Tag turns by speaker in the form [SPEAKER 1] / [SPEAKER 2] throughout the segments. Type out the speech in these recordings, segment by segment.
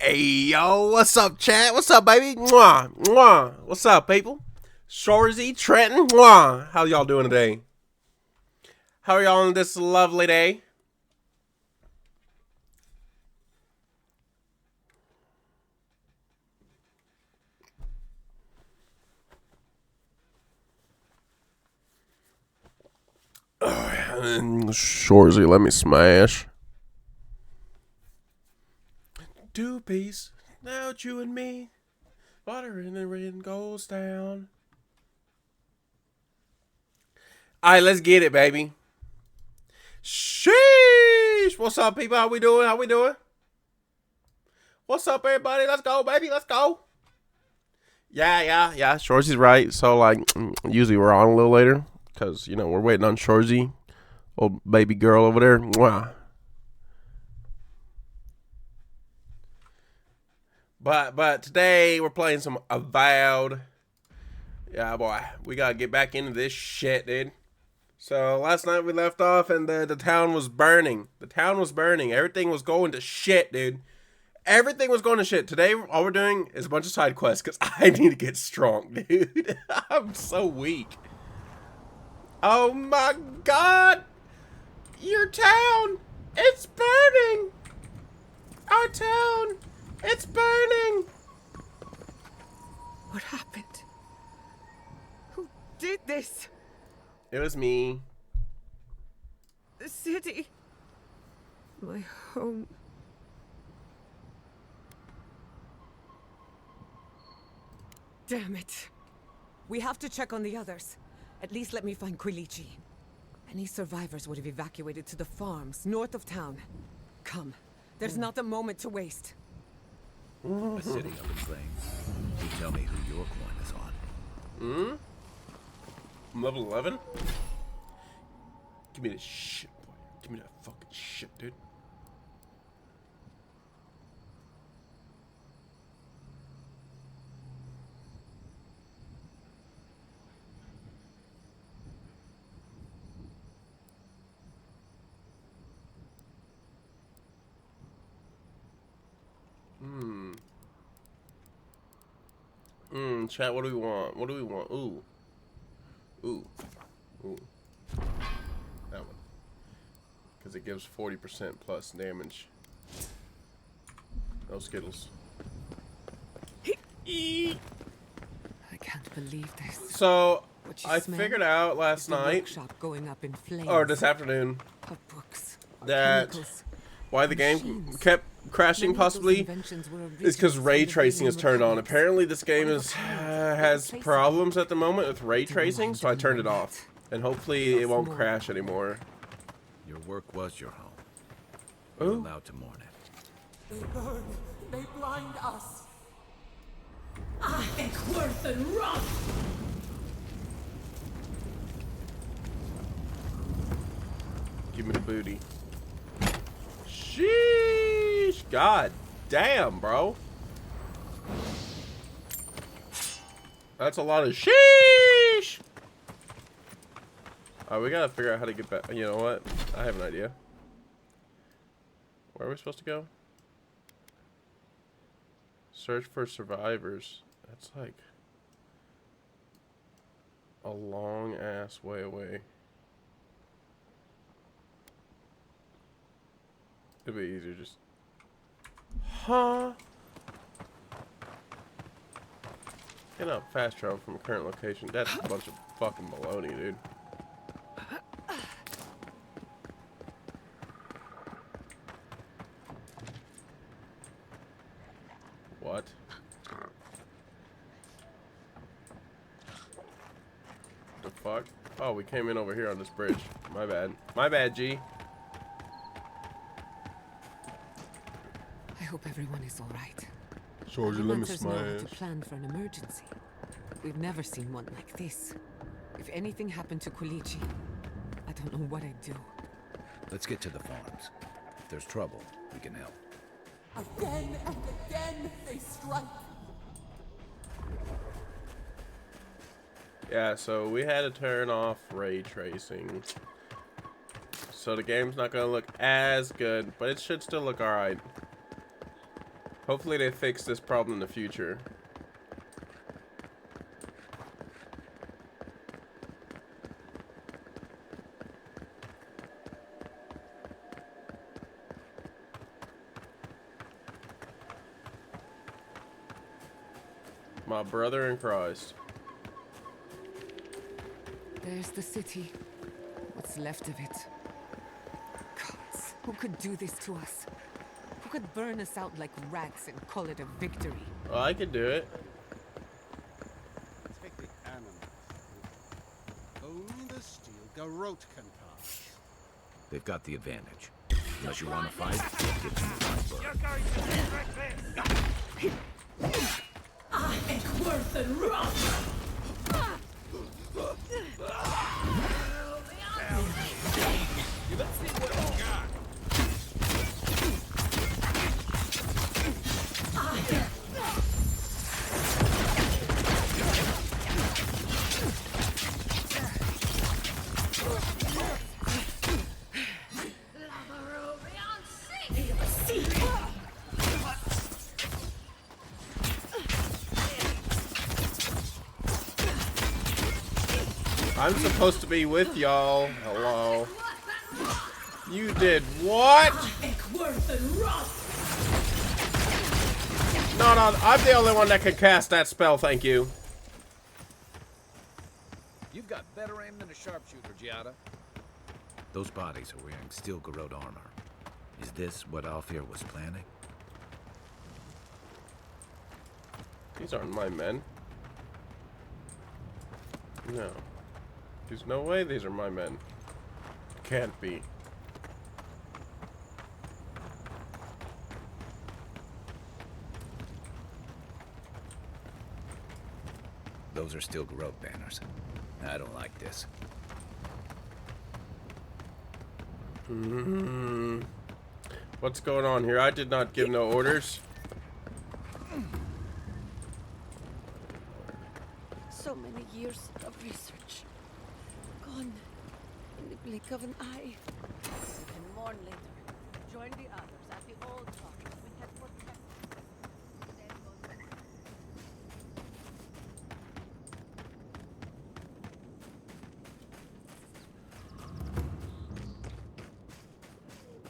[SPEAKER 1] Hey yo, what's up, chat? What's up, baby? Mwah, mwah. What's up, people? Shorzy, Trenton, mwah. How y'all doing today? How are y'all on this lovely day? Shorzy, let me smash. Two piece, now you and me. Water in the rain goes down. Alright, let's get it, baby. Sheesh! What's up, people? How we doing? How we doing? What's up, everybody? Let's go, baby. Let's go. Yeah. Shorzy's right. So, like, usually we're on a little later because, you know, we're waiting on Shorzy, old baby girl over there. Mwah. But today we're playing some Avowed. Yeah, boy. We got to get back into this shit, dude. So, last night we left off and the town was burning. The town was burning. Everything was going to shit, dude. Everything was going to shit. Today, all we're doing is a bunch of side quests because I need to get strong, dude. I'm so weak. Oh my god! Your town! It's burning! Our town! It's burning!
[SPEAKER 2] What happened? Who did this?
[SPEAKER 1] It was me.
[SPEAKER 2] The city. My home. Damn it. We have to check on the others. At least let me find Quilichi. Any survivors would have evacuated to the farms north of town. Come. There's not a moment to waste.
[SPEAKER 3] A city up in flames. You tell me who your coin is on.
[SPEAKER 1] I'm level 11? Give me this shit, boy. Give me that fucking shit, dude. Chat, what do we want? What do we want? Ooh. That one. Because it gives 40% plus damage. No Skittles.
[SPEAKER 2] I can't believe this.
[SPEAKER 1] So,
[SPEAKER 2] What you
[SPEAKER 1] I
[SPEAKER 2] smell
[SPEAKER 1] figured out last
[SPEAKER 2] is the
[SPEAKER 1] night,
[SPEAKER 2] workshop going up in flames.
[SPEAKER 1] or this afternoon,
[SPEAKER 2] Of books,
[SPEAKER 1] that
[SPEAKER 2] chemicals.
[SPEAKER 1] why the game
[SPEAKER 2] machines.
[SPEAKER 1] kept crashing
[SPEAKER 2] Many of those
[SPEAKER 1] possibly
[SPEAKER 2] inventions were
[SPEAKER 1] is because
[SPEAKER 2] originals
[SPEAKER 1] ray
[SPEAKER 2] from the
[SPEAKER 1] tracing is
[SPEAKER 2] Villian
[SPEAKER 1] turned on.
[SPEAKER 2] Republics.
[SPEAKER 1] Apparently this game
[SPEAKER 2] One of
[SPEAKER 1] is
[SPEAKER 2] a kind.
[SPEAKER 1] has
[SPEAKER 2] Irreplaceable.
[SPEAKER 1] problems at the moment with ray
[SPEAKER 2] Didn't
[SPEAKER 1] tracing,
[SPEAKER 2] mind
[SPEAKER 1] so I turned it
[SPEAKER 2] doing
[SPEAKER 1] off.
[SPEAKER 2] that.
[SPEAKER 1] And hopefully it
[SPEAKER 2] Lots
[SPEAKER 1] won't
[SPEAKER 2] more.
[SPEAKER 1] crash anymore.
[SPEAKER 3] Your work was your home. You're
[SPEAKER 1] Ooh.
[SPEAKER 3] allowed to mourn it.
[SPEAKER 4] They burn. They blind us. I think worth and rot.
[SPEAKER 1] Give me the booty. Sheesh. God damn, bro. That's a lot of sheesh. Alright, we gotta figure out how to get back. You know what? I have an idea. Where are we supposed to go? Search for survivors. That's like a long ass way away. It'd be easier just. Huh? Get up fast travel from a current location. That's a bunch of fucking baloney, dude. What? The fuck? Oh, we came in over here on this bridge. My bad. My bad, G.
[SPEAKER 2] I hope everyone is all right.
[SPEAKER 1] Shorzy,
[SPEAKER 2] The hunters know how to plan for an emergency. We've never seen one like this. If anything happened to Quilichi, I don't know what I'd do.
[SPEAKER 3] Let's get to the farms. If there's trouble, we can help.
[SPEAKER 4] Again and again they strike.
[SPEAKER 1] Yeah, so we had to turn off ray tracing. So the game's not gonna look as good, but it should still look alright. Hopefully they fix this problem in the future. My brother in Christ.
[SPEAKER 2] There's the city. What's left of it. Gods, who could do this to us? Who could burn us out like rats and call it a victory?
[SPEAKER 1] Oh, I could do it.
[SPEAKER 5] Take the animals. Only the steel garrote can pass.
[SPEAKER 3] They've got the advantage. Unless you want to fight, give them the right word.
[SPEAKER 4] And worth and wrong.
[SPEAKER 1] I'm supposed to be with y'all. Hello. You did what? No, I'm the only one that can cast that spell, thank you.
[SPEAKER 3] You've got better aim than a sharpshooter, Giada. Those bodies are wearing steel garrote armor. Is this what Alfir was planning?
[SPEAKER 1] These aren't my men. No. There's no way these are my men. Can't be.
[SPEAKER 3] Those are steel garrote banners. I don't like this.
[SPEAKER 1] What's going on here? I did not give no orders.
[SPEAKER 6] So many years of research. Gone in the blink of an eye. And mourn later. Join the others at the old talk. We had what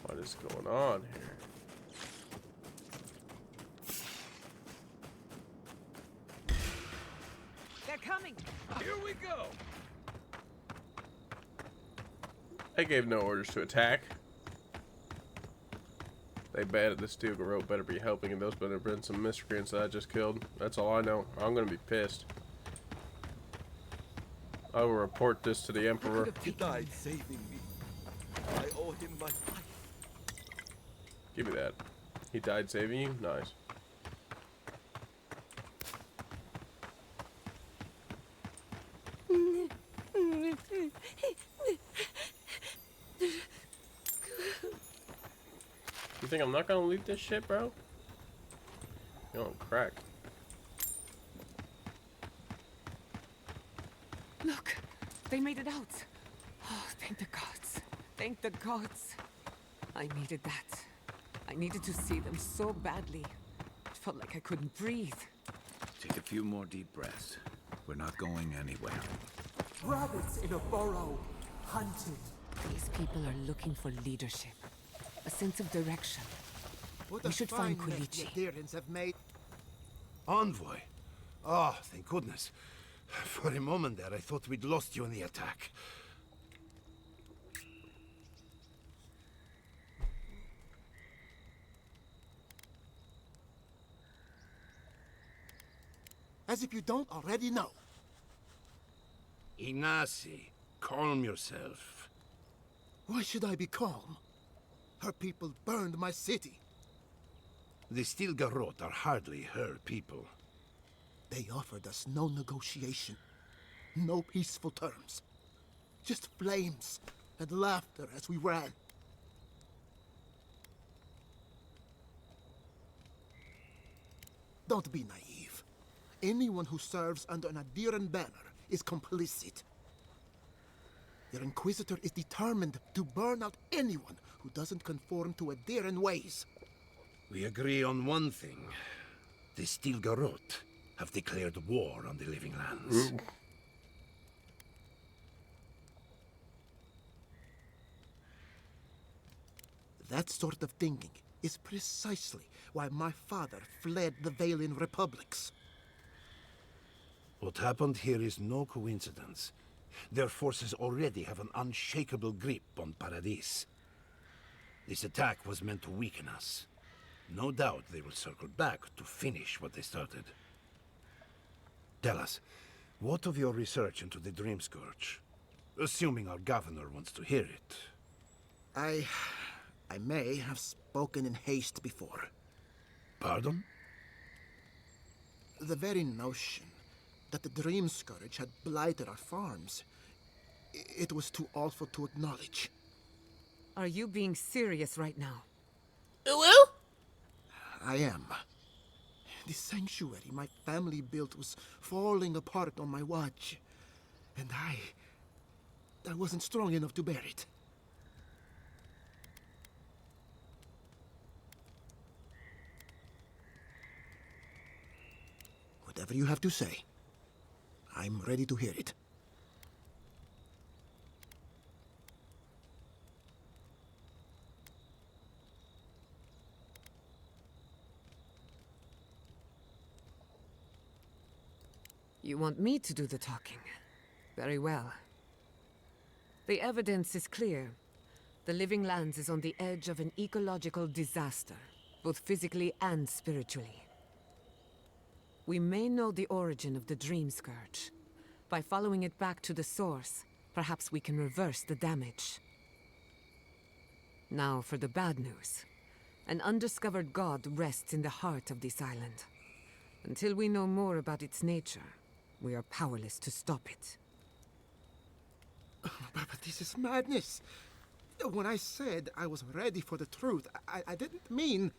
[SPEAKER 1] What is going on here?
[SPEAKER 2] They're coming!
[SPEAKER 3] Here we go!
[SPEAKER 1] I gave no orders to attack. They bad at the steel garrote better be helping, and those better have been some miscreants that I just killed. That's all I know. I'm gonna be pissed. I will report this to the Emperor.
[SPEAKER 7] He died saving me. I owe him my life.
[SPEAKER 1] Give me that. He died saving you? Nice. You think I'm not gonna loot this shit, bro? You're on crack.
[SPEAKER 2] Look! They made it out! Oh, thank the gods. Thank the gods. I needed that. I needed to see them so badly. It felt like I couldn't breathe.
[SPEAKER 3] Take a few more deep breaths. We're not going anywhere.
[SPEAKER 4] Rabbits in a burrow. Hunted.
[SPEAKER 2] These people are looking for leadership. A sense of direction.
[SPEAKER 7] What
[SPEAKER 2] We
[SPEAKER 7] a
[SPEAKER 2] should
[SPEAKER 7] fine
[SPEAKER 2] find
[SPEAKER 7] mess
[SPEAKER 2] Quilichi.
[SPEAKER 7] the Adirians have made. Envoy. Oh, thank goodness. For a moment there, I thought we'd lost you in the attack. As if you don't already know. Ignacy, calm yourself. Why should I be calm? Her people burned my city. The Steel Garrote are hardly her people. They offered us no negotiation, no peaceful terms. Just flames and laughter as we ran. Don't be naive. Anyone who serves under an Adiran banner is complicit. Their Inquisitor is determined to burn out anyone who doesn't conform to Adiran ways. We agree on one thing. The Stilgarot have declared war on the Living Lands.
[SPEAKER 8] That sort of thinking is precisely why my father fled the Valian republics.
[SPEAKER 7] What happened here is no coincidence. Their forces already have an unshakable grip on Paradis. This attack was meant to weaken us. No doubt they will circle back to finish what they started. Tell us, what of your research into the Dream Scourge? Assuming our governor wants to hear it.
[SPEAKER 8] I may have spoken in haste before.
[SPEAKER 7] Pardon?
[SPEAKER 8] The very notion that the Dream Scourge had blighted our farms, it was too awful to acknowledge.
[SPEAKER 2] Are you being serious right now?
[SPEAKER 8] I am. The sanctuary my family built was falling apart on my watch, and I wasn't strong enough to bear it. Whatever you have to say, I'm ready to hear it.
[SPEAKER 2] You want me to do the talking? Very well. The evidence is clear. The Living Lands is on the edge of an ecological disaster, both physically and spiritually. We may know the origin of the Dream Scourge. By following it back to the source, perhaps we can reverse the damage. Now for the bad news. An undiscovered god rests in the heart of this island. Until we know more about its nature, we are powerless to stop it.
[SPEAKER 8] But this is madness. When I said I was ready for the truth, I didn't mean...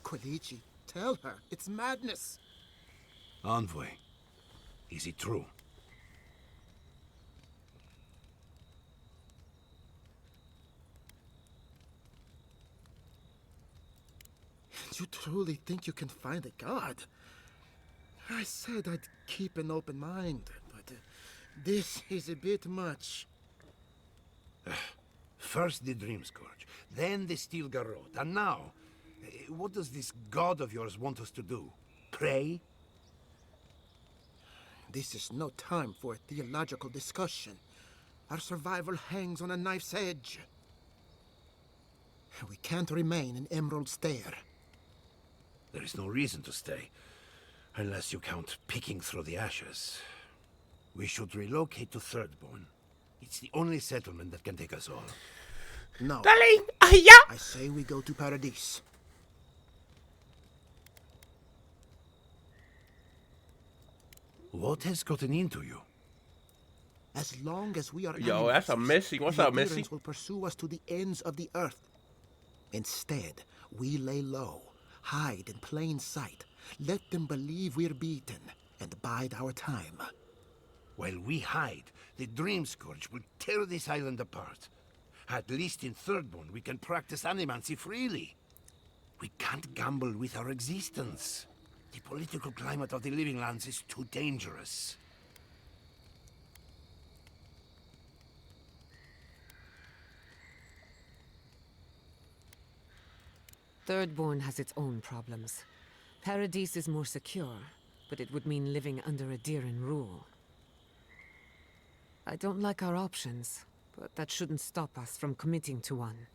[SPEAKER 8] Quilichi, tell her, it's madness.
[SPEAKER 7] Envoy, is it true?
[SPEAKER 8] You truly think you can find a god? I said I'd keep an open mind, but this is a bit much.
[SPEAKER 7] First the Dream Scourge, then the Stilgarot, and now, what does this god of yours want us to do? Pray?
[SPEAKER 8] This is no time for a theological discussion. Our survival hangs on a knife's edge. We can't remain in Emerald Stair.
[SPEAKER 7] There is no reason to stay, unless you count picking through the ashes. We should relocate to Thirdborn. It's the only settlement that can take us all.
[SPEAKER 8] No.
[SPEAKER 1] Darling, yeah.
[SPEAKER 8] I say we go to Paradis.
[SPEAKER 7] What has gotten into you?
[SPEAKER 8] As long as we are
[SPEAKER 1] Yo, that's a
[SPEAKER 8] animals,
[SPEAKER 1] Missy. What's
[SPEAKER 8] the
[SPEAKER 1] up, Missy?
[SPEAKER 8] Adherents will pursue us to the ends of the earth. Instead, we lay low, hide in plain sight, let them believe we're beaten, and bide our time.
[SPEAKER 7] While we hide, the Dream Scourge will tear this island apart. At least in Thirdborn, we can practice animancy freely. We can't gamble with our existence. The political climate of the Living Lands is too dangerous.
[SPEAKER 2] Thirdborn has its own problems. Paradis is more secure, but it would mean living under Adhiran rule. I don't like our options, but that shouldn't stop us from committing to one.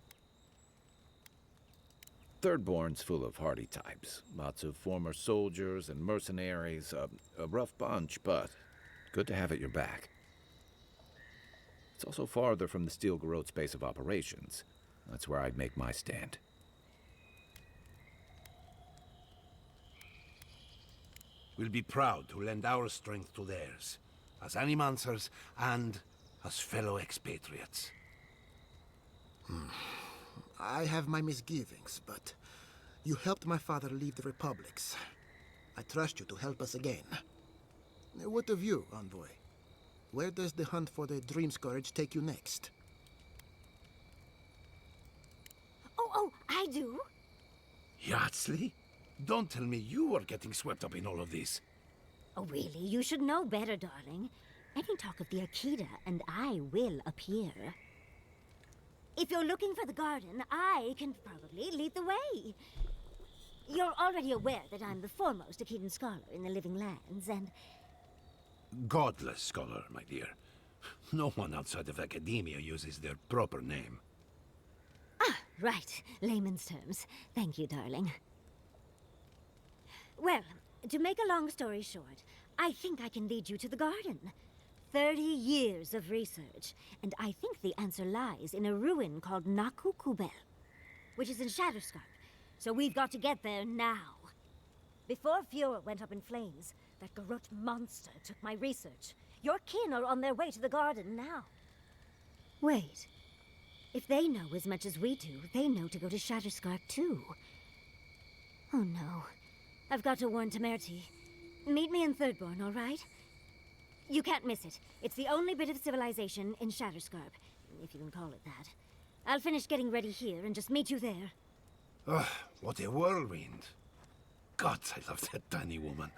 [SPEAKER 3] Thirdborn's full of hardy types. Lots of former soldiers and mercenaries. A rough bunch, but good to have at your back. It's also farther from the Stilgarot's base of operations. That's where I'd make my stand.
[SPEAKER 7] We'll be proud to lend our strength to theirs, as Animancers and as fellow expatriates.
[SPEAKER 8] I have my misgivings, but you helped my father leave the republics. I trust you to help us again. What of you, Envoy? Where does the hunt for the Dream Scourge take you next?
[SPEAKER 6] Oh, I do.
[SPEAKER 7] Yardsley? Don't tell me you are getting swept up in all of this.
[SPEAKER 9] Oh, really? You should know better, darling. Any talk of the Akita, and I will appear. If you're looking for the garden, I can probably lead the way. You're already aware that I'm the foremost Akitan scholar in the Living Lands, and...
[SPEAKER 7] Godless scholar, my dear. No one outside of academia uses their proper name.
[SPEAKER 9] Ah, right. Layman's terms. Thank you, darling. Well, to make a long story short, I think I can lead you to the garden. 30 years of research, and I think the answer lies in a ruin called Naku Kubel, which is in Shatterscarp. So we've got to get there now. Before Fiora went up in flames, that Garrote monster took my research. Your kin are on their way to the garden now. Wait. If they know as much as we do, they know to go to Shatterscarp too. Oh no. I've got to warn Temerity. Meet me in Thirdborn, all right? You can't miss it. It's the only bit of civilization in Shatterscarp, if you can call it that. I'll finish getting ready here and just meet you there.
[SPEAKER 7] Ugh, what a whirlwind. God, I love that tiny woman.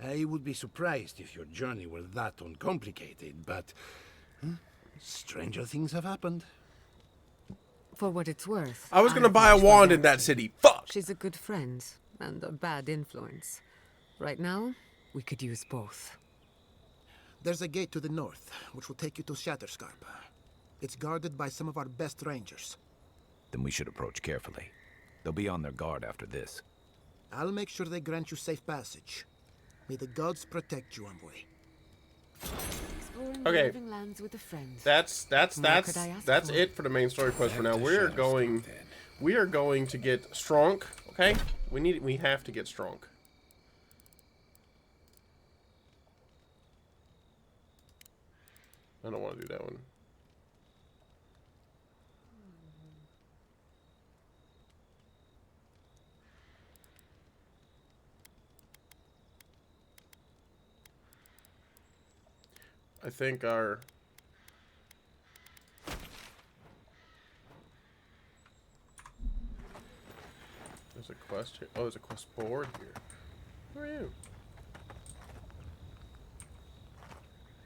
[SPEAKER 7] I would be surprised if your journey were that uncomplicated, but... stranger things have happened.
[SPEAKER 2] For what it's worth.
[SPEAKER 1] I was gonna
[SPEAKER 2] I've
[SPEAKER 1] buy a
[SPEAKER 2] watched
[SPEAKER 1] wand
[SPEAKER 2] my
[SPEAKER 1] in that
[SPEAKER 2] back.
[SPEAKER 1] city. Fuck!
[SPEAKER 2] She's a good friend and a bad influence. Right now, we could use both.
[SPEAKER 8] There's a gate to the north, which will take you to Shatterscarp. It's guarded by some of our best rangers.
[SPEAKER 3] Then we should approach carefully. They'll be on their guard after this.
[SPEAKER 8] I'll make sure they grant you safe passage. May the gods protect you, envoy.
[SPEAKER 2] Exploring
[SPEAKER 1] Okay.
[SPEAKER 2] the Living Lands with a friend.
[SPEAKER 1] That's
[SPEAKER 2] What could I ask for?
[SPEAKER 1] it for the main story quest for now.
[SPEAKER 7] After
[SPEAKER 1] We are going to get strong. Okay, we have to get strong. I don't want to do that one. I think our... There's a quest here. Oh, there's a quest board here. Who are you?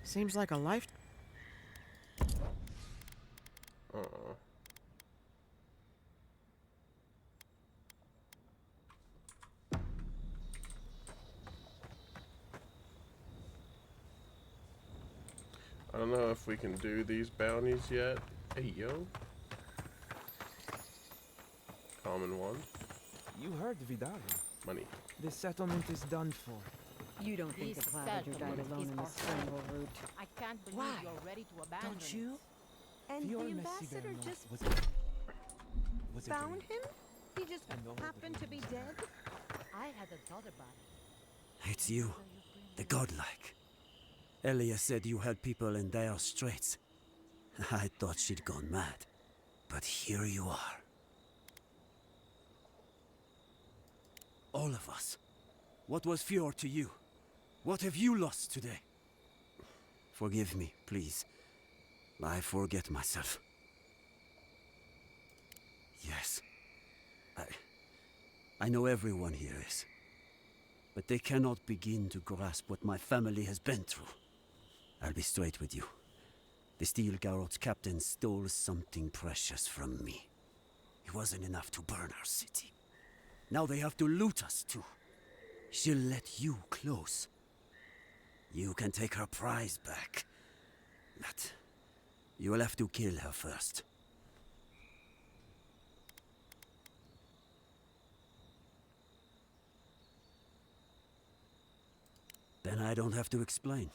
[SPEAKER 2] Seems like a life.
[SPEAKER 1] I don't know if we can do these bounties yet. Hey, yo. Common one.
[SPEAKER 10] You heard Vidal.
[SPEAKER 1] Money.
[SPEAKER 10] This settlement is done for.
[SPEAKER 6] You don't think the Clavager died alone in the strangle route?
[SPEAKER 4] I can't believe
[SPEAKER 10] Why?
[SPEAKER 4] you're ready to abandon
[SPEAKER 10] Don't you?
[SPEAKER 11] And
[SPEAKER 10] Fior
[SPEAKER 11] the
[SPEAKER 10] Messi
[SPEAKER 11] ambassador
[SPEAKER 10] Bernard
[SPEAKER 11] just
[SPEAKER 10] was it
[SPEAKER 11] found him? He just
[SPEAKER 10] And all the
[SPEAKER 11] happened to be dead?
[SPEAKER 4] I hadn't thought about it.
[SPEAKER 12] It's you, the godlike. Elia said you help people in dire straits. I thought she'd gone mad. But here you are. All of us. What was Fior to you? What have you lost today? Forgive me, please. I forget myself. Yes. I know everyone here is. But they cannot begin to grasp what my family has been through. I'll be straight with you. The Steel Garrote's captain stole something precious from me. It wasn't enough to burn our city. Now they have to loot us too. She'll let you close. You can take her prize back. But you will have to kill her first. Then I don't have to explain.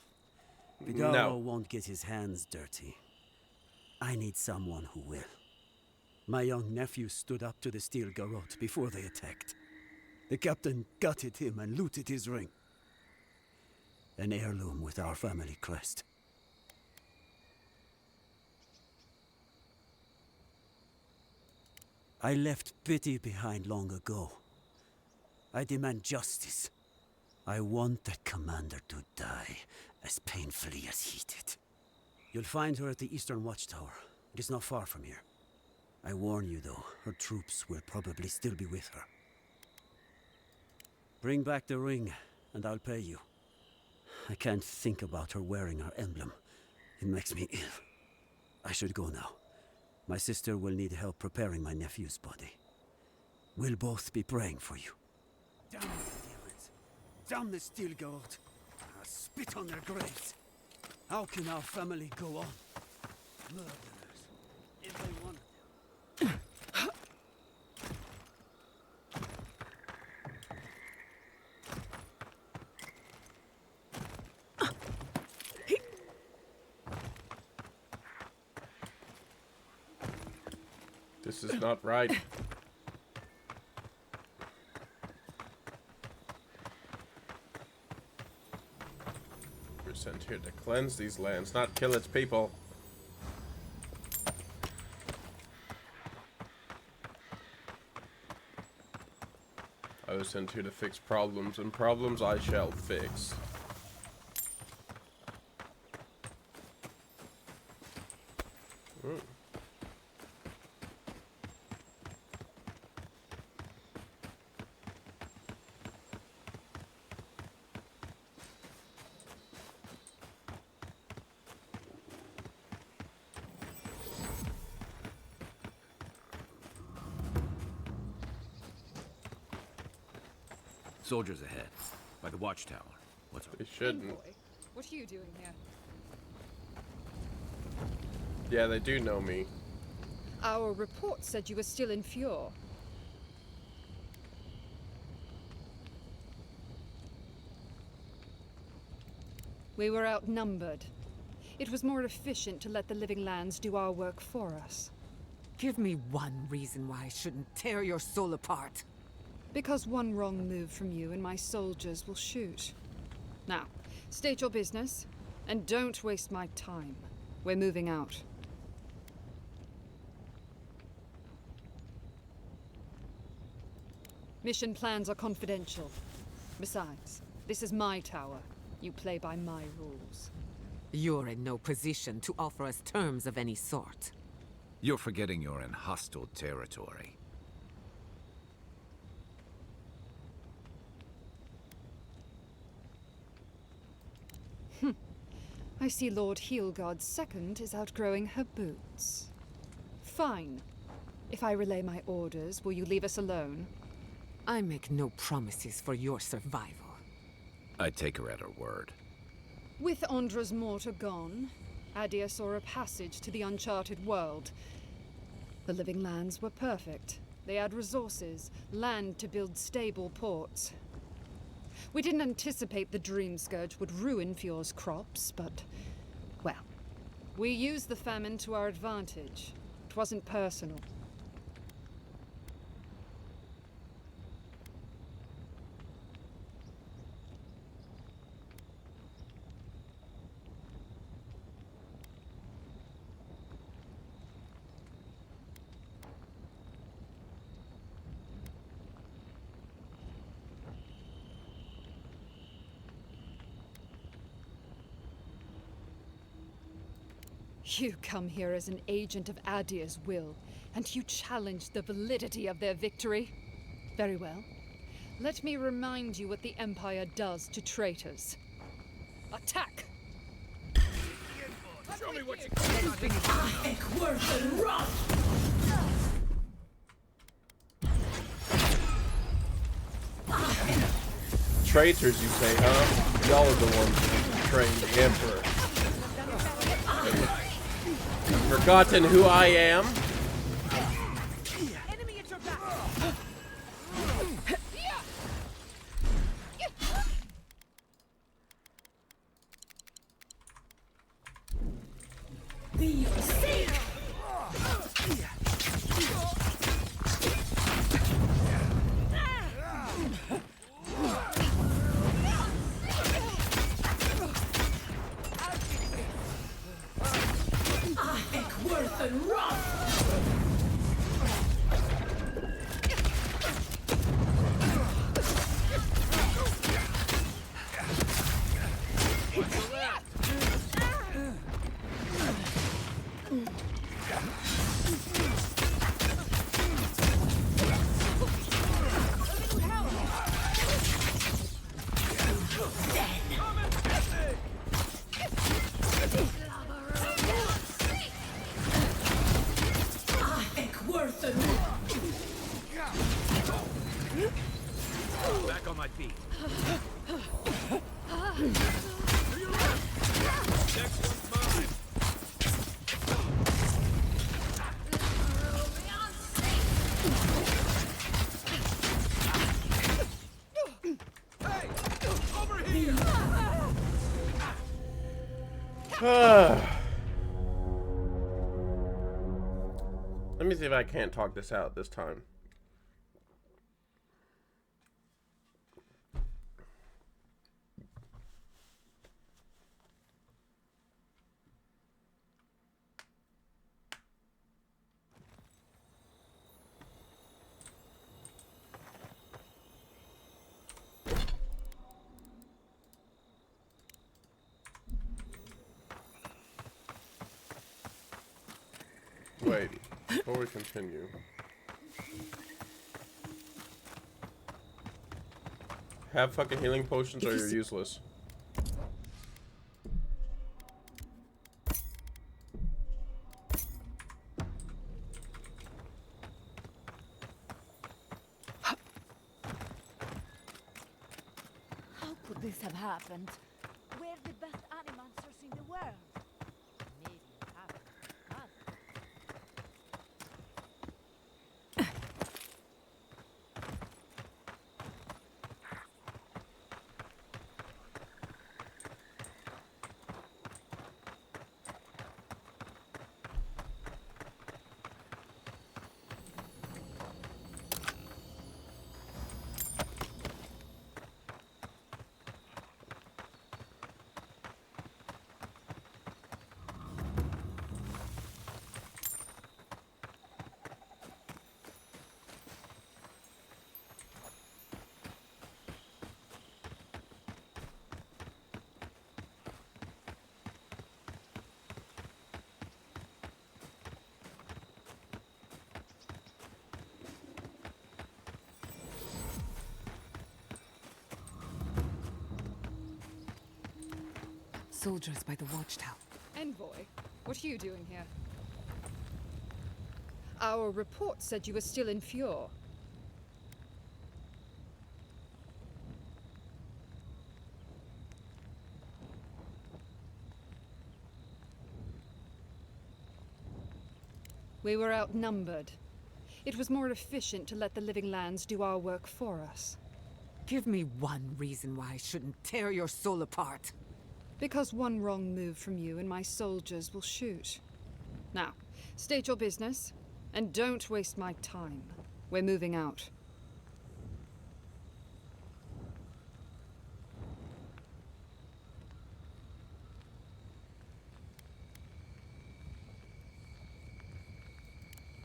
[SPEAKER 12] Vidal
[SPEAKER 1] No.
[SPEAKER 12] won't get his hands dirty. I need someone who will. My young nephew stood up to the Steel Garrote before they attacked. The captain gutted him and looted his ring. An heirloom with our family crest. I left pity behind long ago. I demand justice. I want that commander to die as painfully as he did. You'll find her at the Eastern Watchtower. It is not far from here. I warn you, though, her troops will probably still be with her. Bring back the ring, and I'll pay you. I can't think about her wearing her emblem. It makes me ill. I should go now. My sister will need help preparing my nephew's body. We'll both be praying for you. Damn the demons! Damn the Stilgarrote! I spit on their graves! How can our family go on? Murderers, every one of them.
[SPEAKER 1] This is not right. We're sent here to cleanse these lands, not kill its people. I was sent here to fix problems, and problems I shall fix.
[SPEAKER 3] Soldiers ahead, by the watchtower. What's up?
[SPEAKER 1] They shouldn't.
[SPEAKER 13] Envoy, what are you doing here?
[SPEAKER 1] Yeah, they do know me.
[SPEAKER 13] Our report said you were still in Fjord. We were outnumbered. It was more efficient to let the Living Lands do our work for us.
[SPEAKER 2] Give me one reason why I shouldn't tear your soul apart.
[SPEAKER 13] Because one wrong move from you and my soldiers will shoot. Now, state your business, and don't waste my time. We're moving out. Mission plans are confidential. Besides, this is my tower. You play by my rules.
[SPEAKER 2] You're in no position to offer us terms of any sort.
[SPEAKER 3] You're forgetting you're in hostile territory.
[SPEAKER 13] I see Lord Heelgard II is outgrowing her boots. Fine. If I relay my orders, will you leave us alone?
[SPEAKER 2] I make no promises for your survival.
[SPEAKER 3] I take her at her word.
[SPEAKER 13] With Andra's mortar gone, Adia saw a passage to the uncharted world. The Living Lands were perfect. They had resources, land to build stable ports. We didn't anticipate the Dream Scourge would ruin Fjord's crops, but, well, we used the famine to our advantage. It wasn't personal. You come here as an agent of Adia's will, and you challenge the validity of their victory. Very well. Let me remind you what the Empire does to traitors. Attack!
[SPEAKER 7] Show me what you can do.
[SPEAKER 1] Traitors, you say, huh? Y'all are the ones who betrayed the Emperor. Forgotten who I am?
[SPEAKER 4] Enemy at your back.
[SPEAKER 6] Be safe. I think worth and rough.
[SPEAKER 3] my feet. Next one's mine.
[SPEAKER 7] Hey! Over here!
[SPEAKER 1] Let me see if I can't talk this out this time. Wait, before we continue. Have fucking healing potions or you're useless.
[SPEAKER 6] How could this have happened? We're the best animancers in the world. Maybe it happened.
[SPEAKER 2] Soldiers by the watchtower.
[SPEAKER 13] Envoy, what are you doing here? Our report said you were still in Fjord. We were outnumbered. It was more efficient to let the Living Lands do our work for us.
[SPEAKER 2] Give me one reason why I shouldn't tear your soul apart.
[SPEAKER 13] Because one wrong move from you and my soldiers will shoot. Now, state your business, and don't waste my time. We're moving out.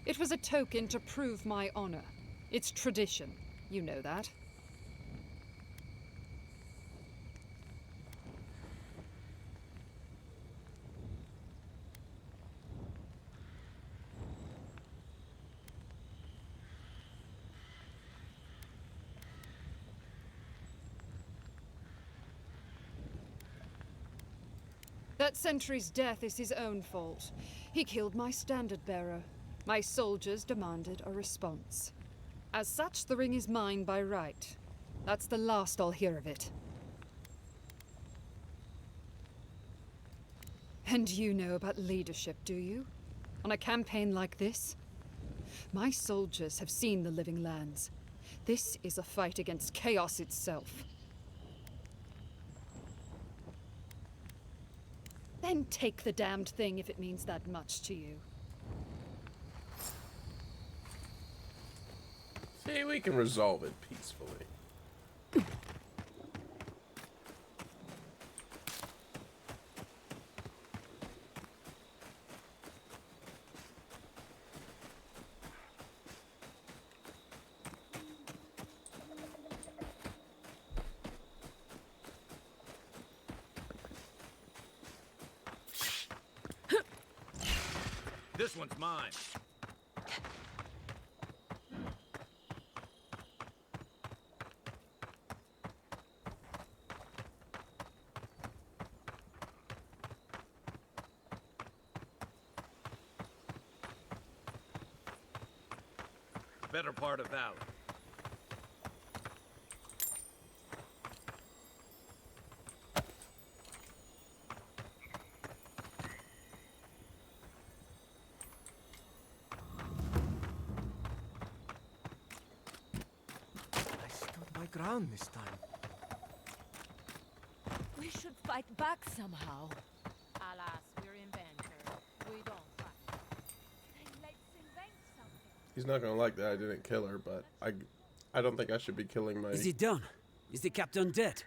[SPEAKER 13] It was a token to prove my honor. It's tradition. You know that. That sentry's death is his own fault. He killed my standard bearer. My soldiers demanded a response. As such, the ring is mine by right. That's the last I'll hear of it. And you know about leadership, do you? On a campaign like this? My soldiers have seen the Living Lands. This is a fight against chaos itself. Then take the damned thing if it means that much to you.
[SPEAKER 1] See, we can resolve it peacefully.
[SPEAKER 3] This one's mine. Better part of valor.
[SPEAKER 10] high ground this time.
[SPEAKER 6] We should fight back somehow. Alas, we're inventors. We don't fight. Then let's invent something.
[SPEAKER 1] He's not gonna like that I didn't kill her, but I don't think I should be killing my...
[SPEAKER 12] Is he done? Is the captain dead?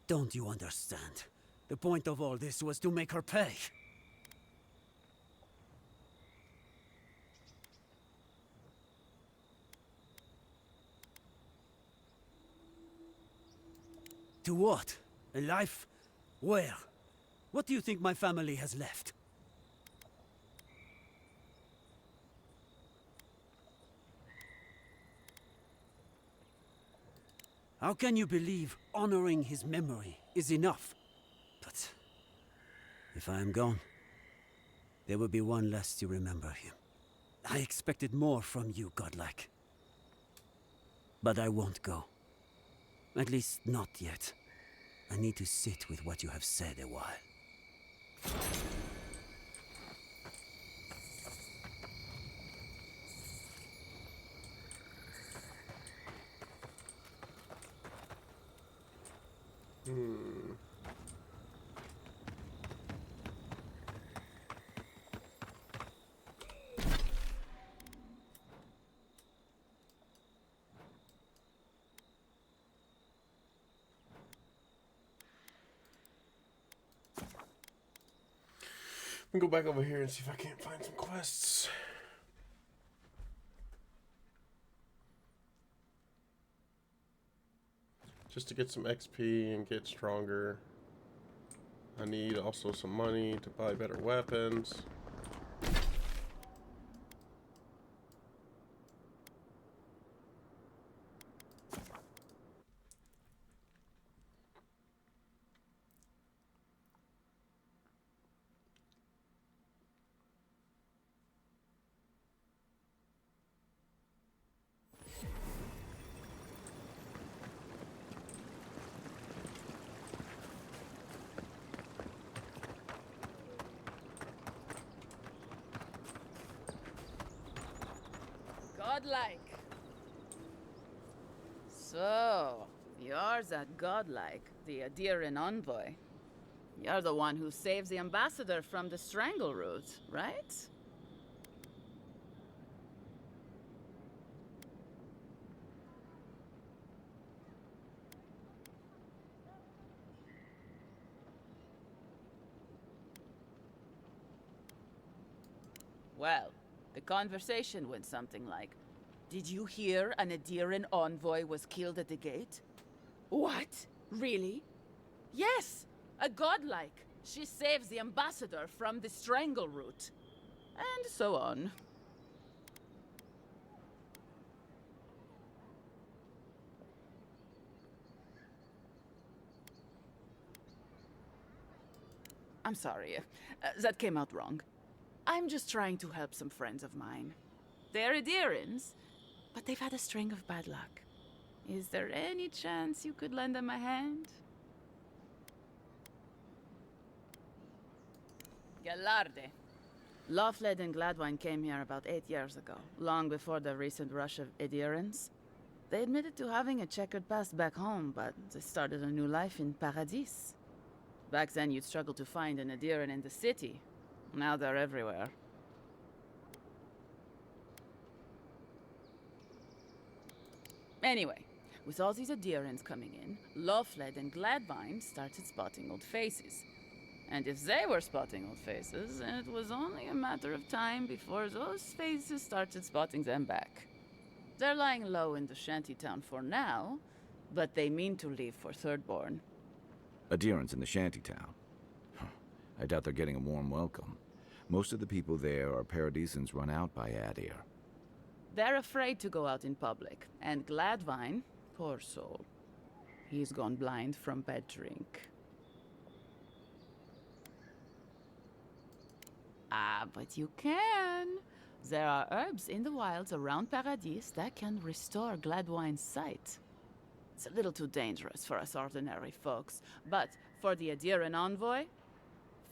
[SPEAKER 12] Don't you understand? The point of all this was to make her pay. To what? A life? Where? What do you think my family has left? How can you believe honoring his memory is enough? But if I am gone, there will be one less to remember him. I expected more from you, godlike. But I won't go. At least not yet. I need to sit with what you have said a while.
[SPEAKER 1] Let me go back over here and see if I can't find some quests. Just to get some XP and get stronger. I need also some money to buy better weapons.
[SPEAKER 14] Godlike. So, you're that godlike, the Adiran envoy. You're the one who saves the ambassador from the strangle root, right? Well, the conversation went something like, "Did you hear an Adiran envoy was killed at the gate?" "What? Really?" "Yes! A godlike! She saves the ambassador from the strangle root." And so on. I'm sorry. That came out wrong. I'm just trying to help some friends of mine. They're Adirans, but they've had a string of bad luck. Is there any chance you could lend them a hand? Galarde. Lothfled and Gladwine came here about 8 years ago, long before the recent rush of Adirans. They admitted to having a checkered past back home, but they started a new life in Paradis. Back then, you'd struggle to find an Adiran in the city. Now they're everywhere. Anyway, with all these Adirans coming in, Lothfled and Gladwine started spotting old faces. And if they were spotting old faces, then it was only a matter of time before those faces started spotting them back. They're lying low in the shantytown for now, but they mean to leave for Thirdborn.
[SPEAKER 3] Adirans in the shantytown. I doubt they're getting a warm welcome. Most of the people there are Paradisans run out by Adir.
[SPEAKER 14] They're afraid to go out in public, and Gladwine, poor soul, he's gone blind from bad drink. Ah, but you can. There are herbs in the wilds around Paradis that can restore Gladwine's sight. It's a little too dangerous for us ordinary folks, but for the Adiran envoy,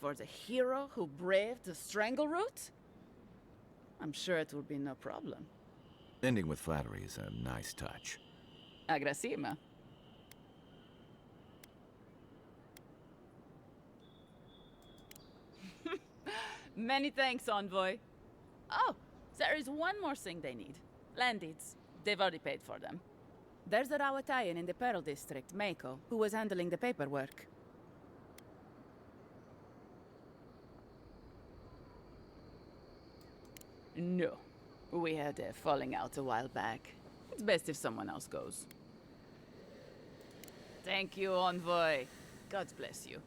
[SPEAKER 14] for the hero who braved the strangle root, I'm sure it will be no problem.
[SPEAKER 3] Ending with flattery is a nice touch.
[SPEAKER 14] Agrasima. Many thanks, Envoy. Oh, there is one more thing they need. Land deeds. They've already paid for them. There's a Rawatayan in the Pearl District, Mako, who was handling the paperwork. No. We had a falling out a while back. It's best if someone else goes. Thank you, Envoy. God bless you.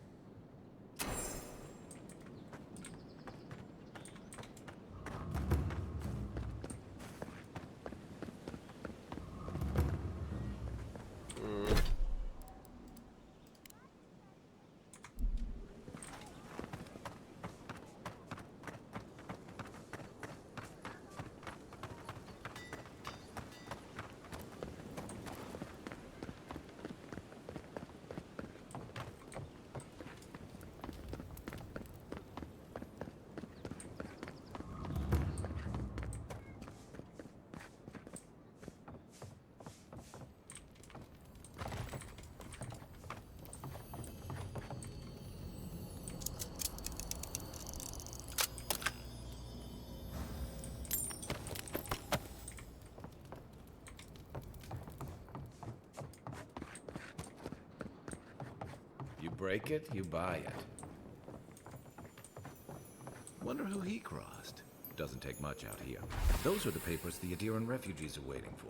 [SPEAKER 3] Break it, you buy it. Wonder who he crossed. Doesn't take much out here. Those are the papers the Adiran refugees are waiting for.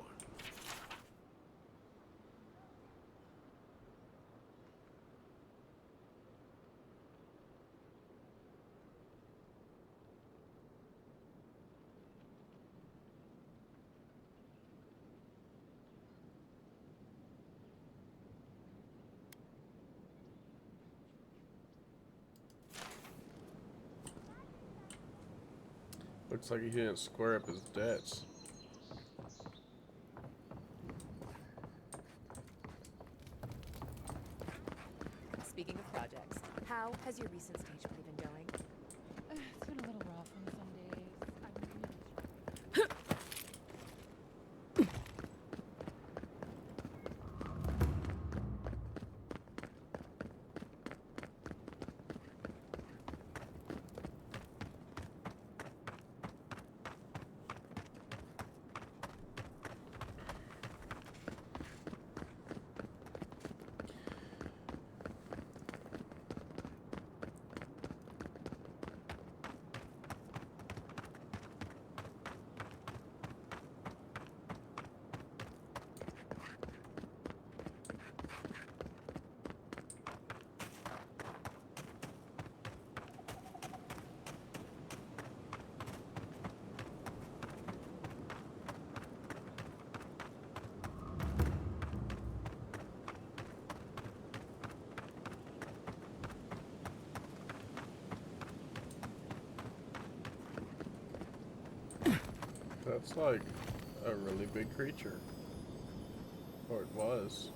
[SPEAKER 1] Looks like he didn't square up his debts.
[SPEAKER 15] Speaking of projects, how has your recent stage play been going?
[SPEAKER 16] It's been a little rough on some days.
[SPEAKER 1] That's like a really big creature. Or it was.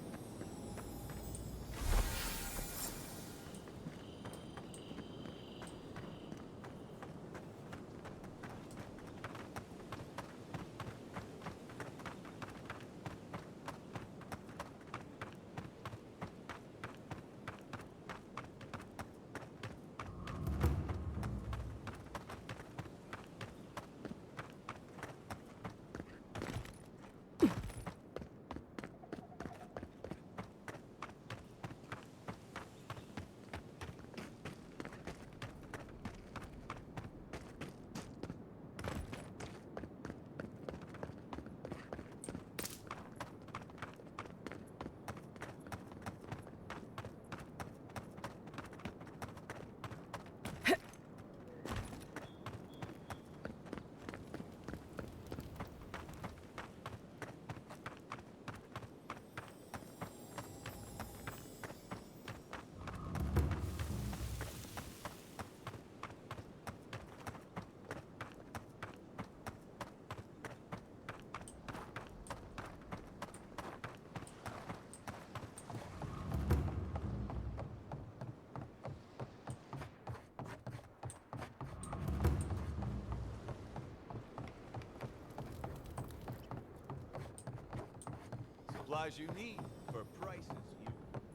[SPEAKER 17] supplies you need for prices you...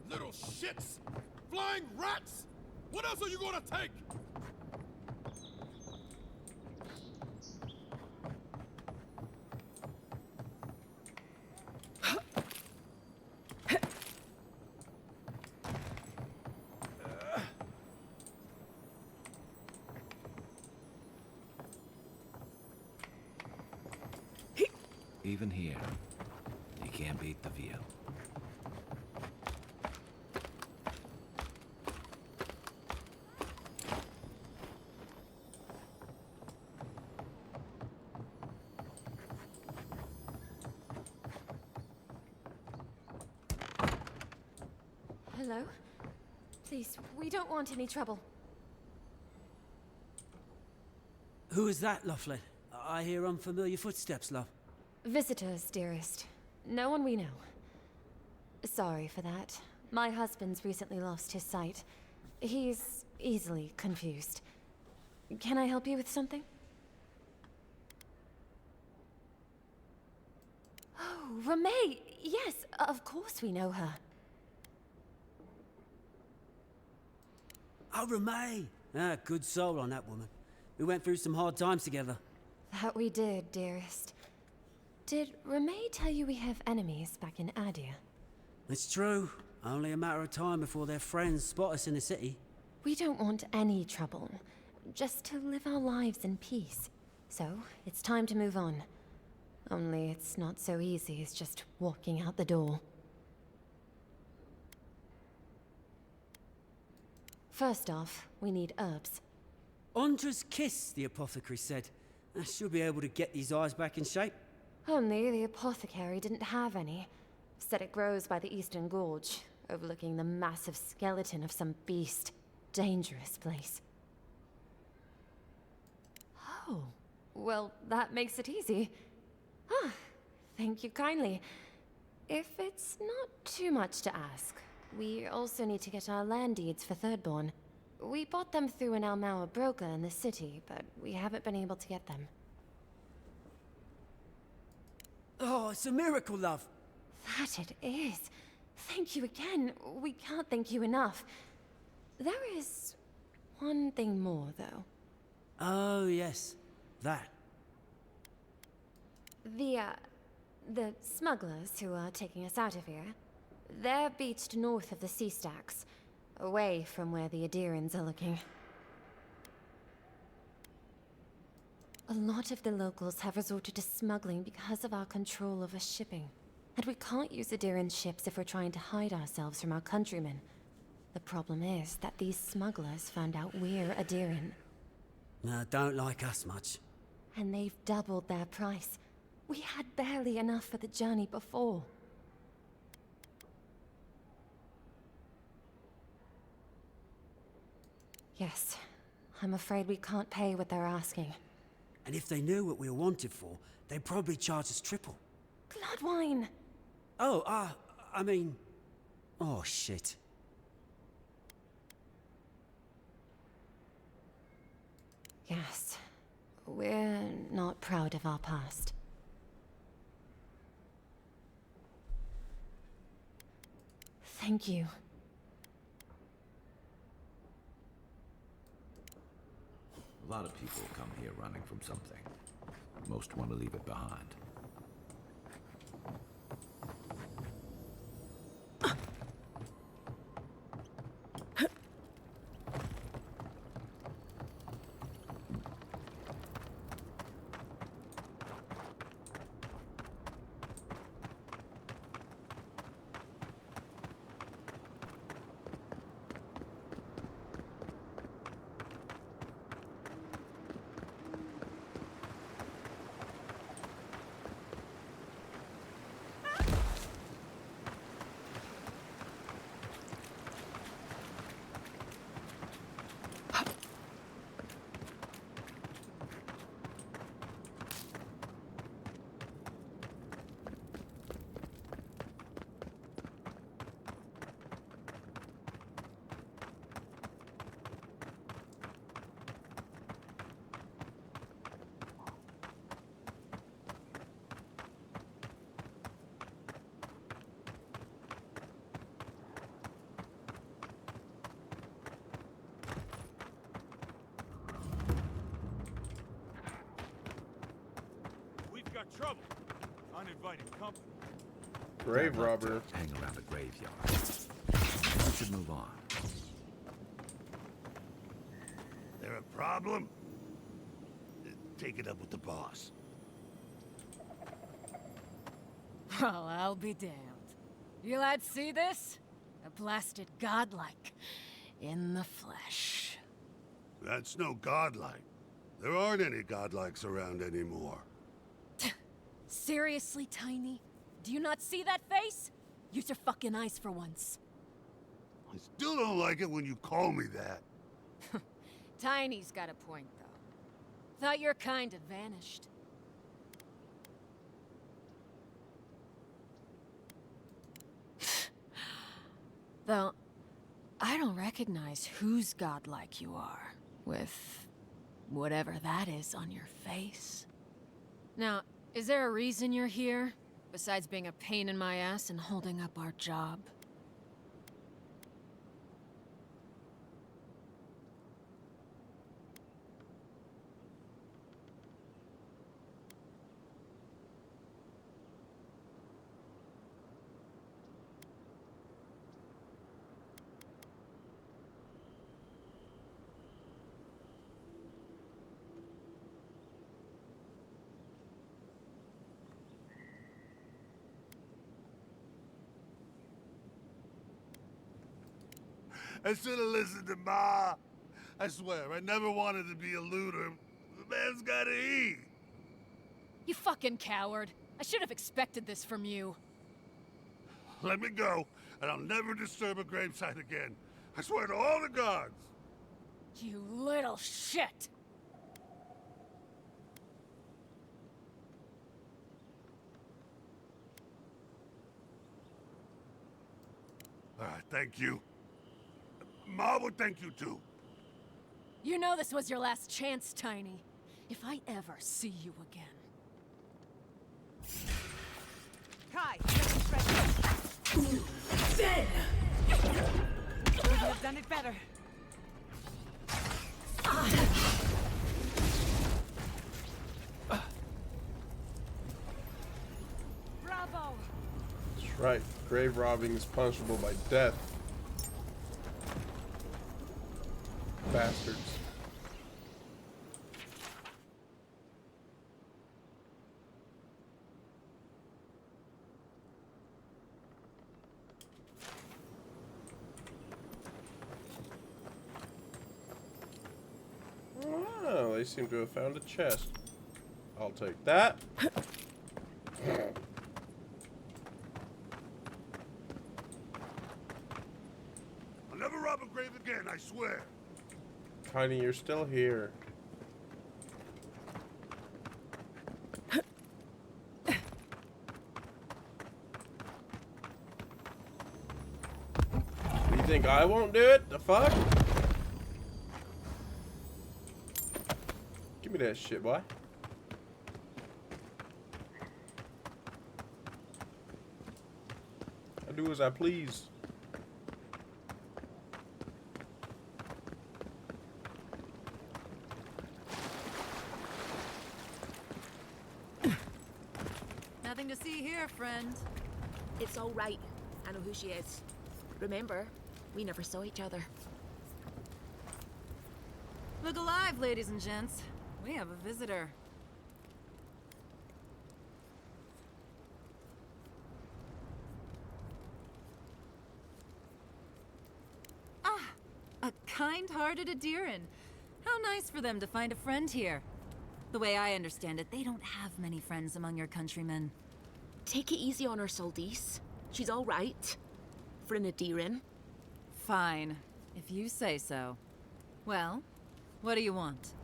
[SPEAKER 7] Little shits! Flying rats! What else are you gonna take?
[SPEAKER 3] Even here, you can't beat the view.
[SPEAKER 15] Hello? Please, we don't want any trouble.
[SPEAKER 12] Who is that, Loughlin? I hear unfamiliar footsteps, love.
[SPEAKER 15] Visitors, dearest. No one we know. Sorry for that. My husband's recently lost his sight. He's easily confused. Can I help you with something? Oh, Ramay! Yes, of course we know her.
[SPEAKER 12] Oh, Ramay! Ah, good soul on that woman. We went through some hard times together.
[SPEAKER 15] That we did, dearest. Did Ramay tell you we have enemies back in Adia?
[SPEAKER 12] It's true. Only a matter of time before their friends spot us in the city.
[SPEAKER 15] We don't want any trouble. Just to live our lives in peace. So, it's time to move on. Only it's not so easy as just walking out the door. First off, we need herbs.
[SPEAKER 12] Ondra's kiss, the apothecary said. She'll be able to get these eyes back in shape.
[SPEAKER 15] Only the apothecary didn't have any. Said it grows by the Eastern Gorge, overlooking the massive skeleton of some beast. Dangerous place. Oh, well, that makes it easy. Ah, thank you kindly. If it's not too much to ask, we also need to get our land deeds for Thirdborn. We bought them through an Almaua broker in the city, but we haven't been able to get them.
[SPEAKER 12] Oh, it's a miracle, love.
[SPEAKER 15] That it is. Thank you again. We can't thank you enough. There is one thing more, though.
[SPEAKER 12] Oh, yes. That.
[SPEAKER 15] The smugglers who are taking us out of here, they're beached north of the sea stacks, away from where the Adirans are looking. A lot of the locals have resorted to smuggling because of our control over shipping. And we can't use Adiran ships if we're trying to hide ourselves from our countrymen. The problem is that these smugglers found out we're Adiran.
[SPEAKER 12] No, don't like us much.
[SPEAKER 15] And they've doubled their price. We had barely enough for the journey before. Yes, I'm afraid we can't pay what they're asking.
[SPEAKER 12] And if they knew what we were wanted for, they'd probably charge us triple.
[SPEAKER 15] Bloodwine!
[SPEAKER 12] Oh, I mean... Oh, shit.
[SPEAKER 15] Yes, we're not proud of our past. Thank you.
[SPEAKER 3] A lot of people come here running from something. Most want to leave it behind.
[SPEAKER 17] trouble. Uninvited company.
[SPEAKER 1] Grave
[SPEAKER 3] Bad luck to
[SPEAKER 1] robber.
[SPEAKER 3] hang around the graveyard. We should move on.
[SPEAKER 7] There a problem? Take it up with the boss.
[SPEAKER 6] Well, I'll be damned. You lads see this? A blasted godlike. In the flesh.
[SPEAKER 7] That's no godlike. There aren't any godlikes around anymore.
[SPEAKER 6] Seriously, Tiny? Do you not see that face? Use your fucking eyes for once.
[SPEAKER 7] I still don't like it when you call me that.
[SPEAKER 6] Tiny's got a point, though. Thought your kind had vanished. Though, I don't recognize whose godlike you are, with whatever that is on your face. Now, is there a reason you're here, besides being a pain in my ass and holding up our job?
[SPEAKER 7] I should have listened to Ma. I swear, I never wanted to be a looter. The man's gotta eat.
[SPEAKER 6] You fucking coward. I should have expected this from you.
[SPEAKER 7] Let me go, and I'll never disturb a gravesite again. I swear to all the gods.
[SPEAKER 6] You little shit!
[SPEAKER 7] All right, thank you. Ma would thank you too.
[SPEAKER 6] You know this was your last chance, Tiny. If I ever see you again.
[SPEAKER 2] Kai, dead! Couldn't have done it better. Bravo!
[SPEAKER 1] That's right. Grave robbing is punishable by death. Bastards. Oh, they seem to have found a chest. I'll take that.
[SPEAKER 7] I'll never rob a grave again, I swear.
[SPEAKER 1] Tiny, you're still here. You think I won't do it? The fuck? Give me that shit, boy. I do as I please.
[SPEAKER 6] Nothing to see here, friend.
[SPEAKER 18] It's all right. I know who she is. Remember, we never saw each other.
[SPEAKER 6] Look alive, ladies and gents. We have a visitor. Ah, a kind-hearted Adiran. How nice for them to find a friend here. The way I understand it, they don't have many friends among your countrymen.
[SPEAKER 18] Take it easy on her, Soldice. She's all right. For an Adiran.
[SPEAKER 6] Fine, if you say so. Well, what do you want?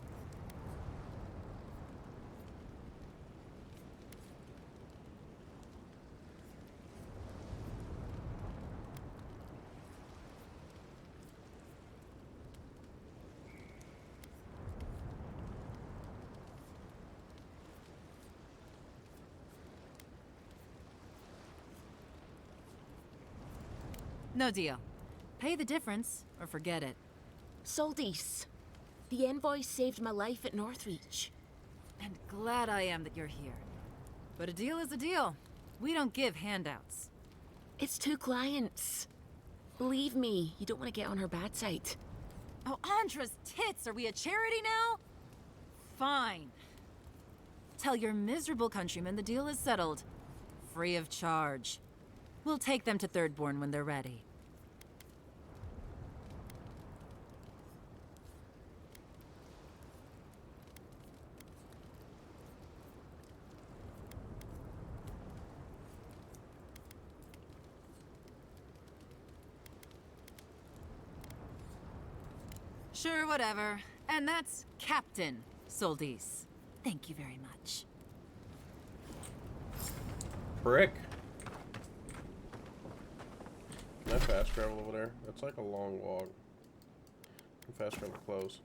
[SPEAKER 6] No deal. Pay the difference, or forget it.
[SPEAKER 18] Soldice, the envoy saved my life at Northreach.
[SPEAKER 6] And glad I am that you're here.
[SPEAKER 19] But a deal is a deal. We don't give handouts.
[SPEAKER 18] It's 2 clients. Believe me, you don't want to get on her bad side.
[SPEAKER 19] Oh, Andra's tits! Are we a charity now? Fine. Tell your miserable countrymen the deal is settled. Free of charge. We'll take them to Thirdborn when they're ready. Sure, whatever. And that's Captain Soldis. Thank you very much.
[SPEAKER 1] Brick. Can I fast travel over there? That's like a long walk. Can fast travel close.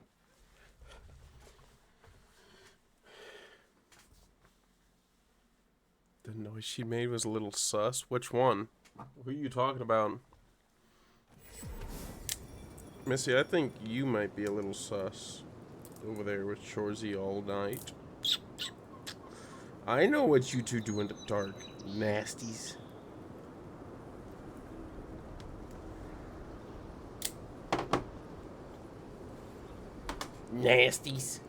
[SPEAKER 1] The noise she made was a little sus. Which one? Who are you talking about? Missy, I think you might be a little sus. Over there with Shorzy all night. I know what you two do in the dark, nasties. Nasties.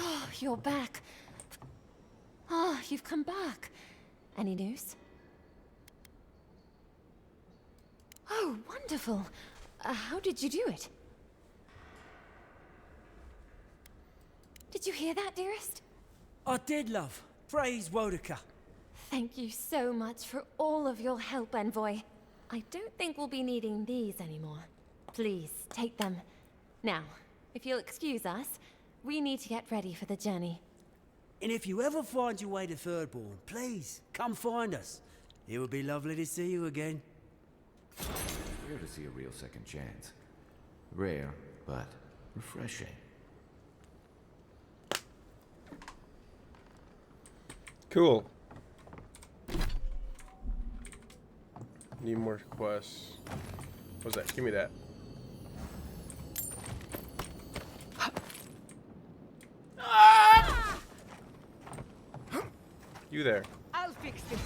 [SPEAKER 15] Oh, you're back. Oh, you've come back. Any news? Oh, wonderful. How did you do it? Did you hear that, dearest?
[SPEAKER 12] I did, love. Praise Wodaka.
[SPEAKER 15] Thank you so much for all of your help, Envoy. I don't think we'll be needing these anymore. Please, take them. Now, if you'll excuse us, we need to get ready for the journey.
[SPEAKER 12] And if you ever find your way to Thirdborn, please, come find us. It would be lovely to see you again.
[SPEAKER 3] Rare to see a real second chance. Rare, but refreshing.
[SPEAKER 1] Cool. Need more quests. What's that? Give me that. You there.
[SPEAKER 2] I'll fix this.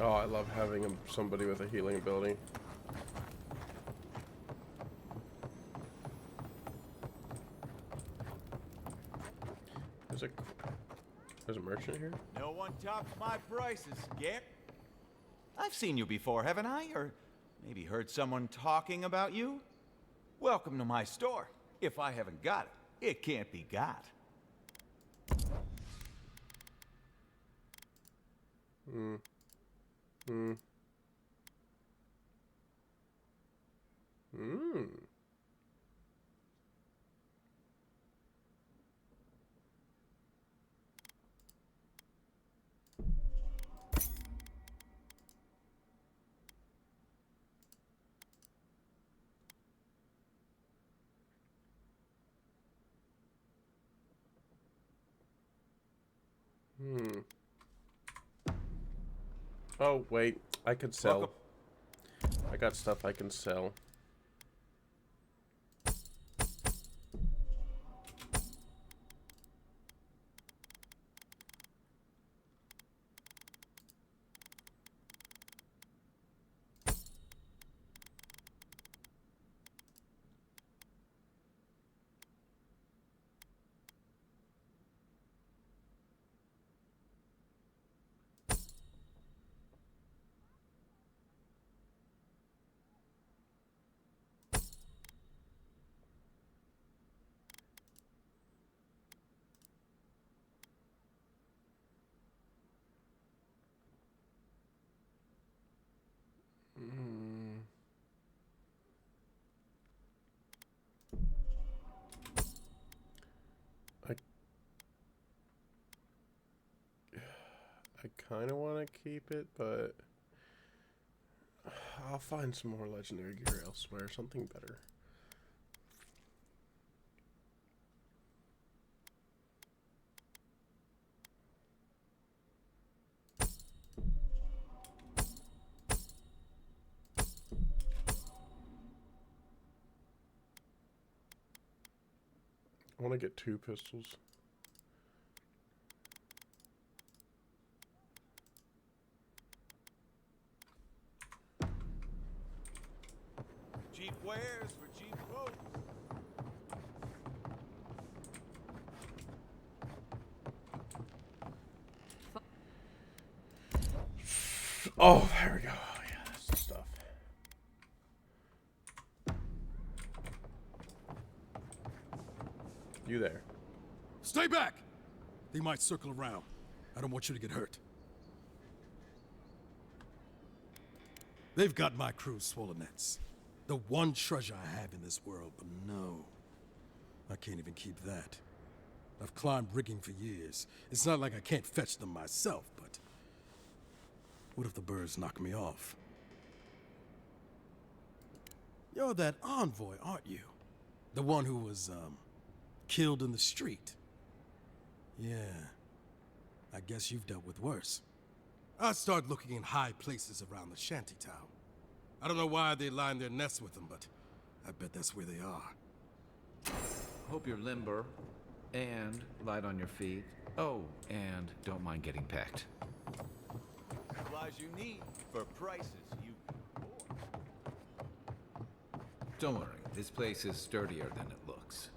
[SPEAKER 1] Oh, I love having somebody with a healing ability. There's a merchant here?
[SPEAKER 17] No one tops my prices, Gip. I've seen you before, haven't I? Or maybe heard someone talking about you? Welcome to my store. If I haven't got it, it can't be got.
[SPEAKER 1] Oh, wait. I could sell. I got stuff I can sell. I kind of want to keep it, but I'll find some more legendary gear elsewhere. Something better. I want to get 2 pistols.
[SPEAKER 17] Cheap wares for cheap clothes.
[SPEAKER 1] Oh, there we go. Oh, yeah, that's the stuff. You there.
[SPEAKER 20] Stay back! They might circle around. I don't want you to get hurt. They've got my crew's swollen nets. The one treasure I have in this world, but no. I can't even keep that. I've climbed rigging for years. It's not like I can't fetch them myself, but... what if the birds knock me off? You're that envoy, aren't you? The one who was, killed in the street. Yeah. I guess you've dealt with worse. I start looking in high places around the shantytown. I don't know why they line their nests with them, but I bet that's where they are.
[SPEAKER 3] Hope you're limber and light on your feet. Oh, and don't mind getting pecked.
[SPEAKER 17] Supplies you need for prices you can afford.
[SPEAKER 3] Don't worry, this place is sturdier than it looks.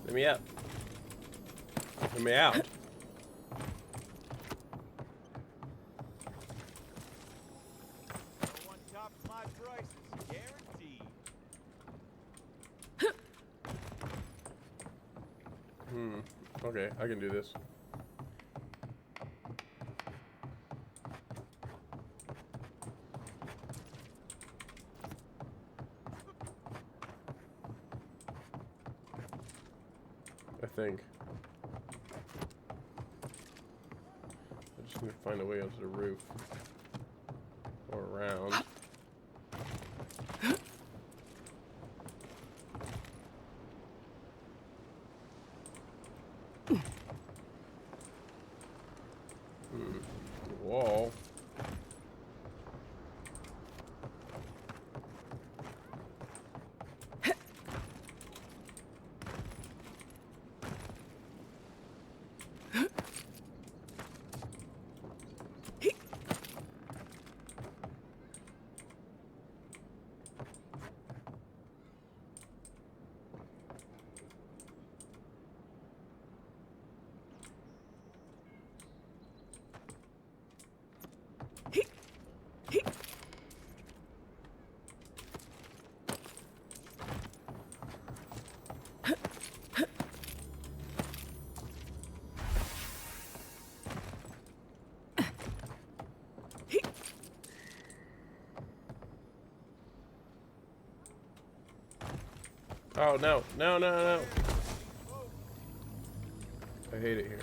[SPEAKER 1] Let me up. Let me out.
[SPEAKER 17] No one tops my prices, guaranteed.
[SPEAKER 1] Okay, I can do this. I think. I just need to find a way onto the roof. Or around. Wall. Oh, no. No, no, no. I hate it here.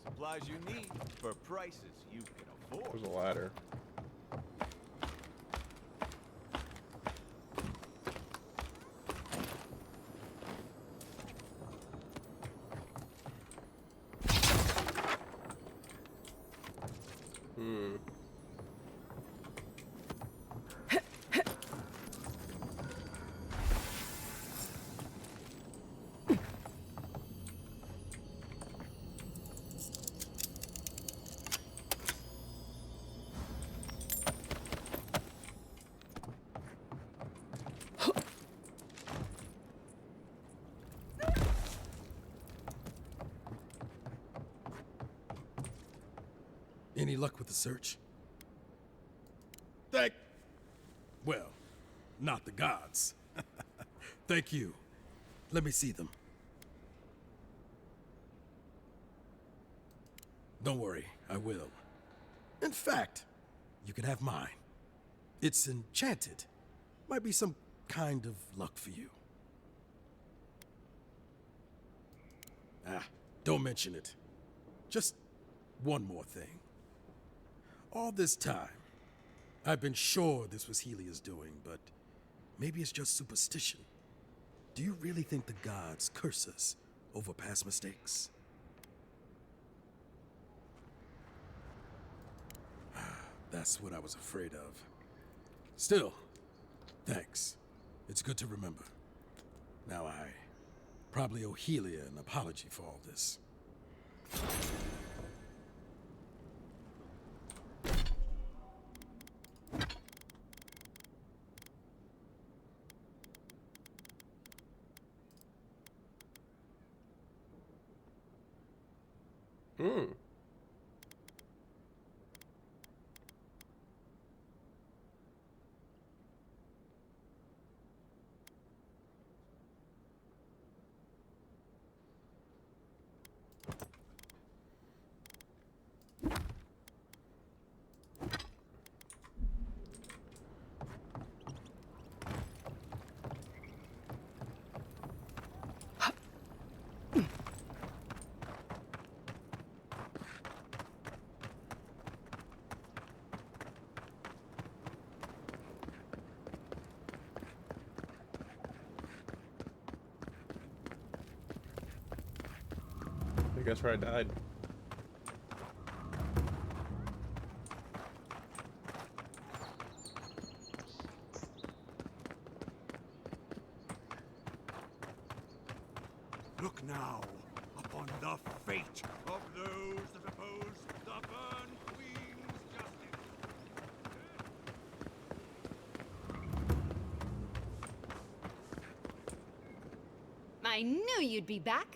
[SPEAKER 17] Supplies you need for prices you can afford.
[SPEAKER 1] There's a ladder.
[SPEAKER 20] Any luck with the search? Well, not the gods. Thank you. Let me see them. Don't worry, I will. In fact, you can have mine. It's enchanted. Might be some kind of luck for you. Don't mention it. Just one more thing. All this time, I've been sure this was Helia's doing, but maybe it's just superstition. Do you really think the gods curse us over past mistakes? That's what I was afraid of. Still, thanks. It's good to remember. Now I probably owe Helia an apology for all this.
[SPEAKER 1] I guess where I died.
[SPEAKER 7] Look now upon the fate of those that oppose the Burn Queen's justice.
[SPEAKER 13] I knew you'd be back.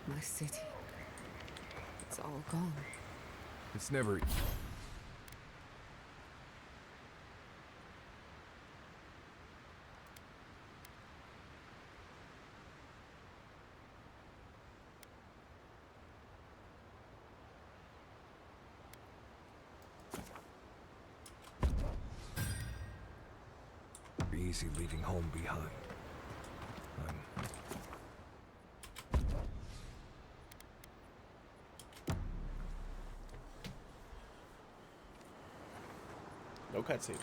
[SPEAKER 2] My city. It's all gone.
[SPEAKER 21] It's never... easy leaving home behind.
[SPEAKER 1] No cutscene.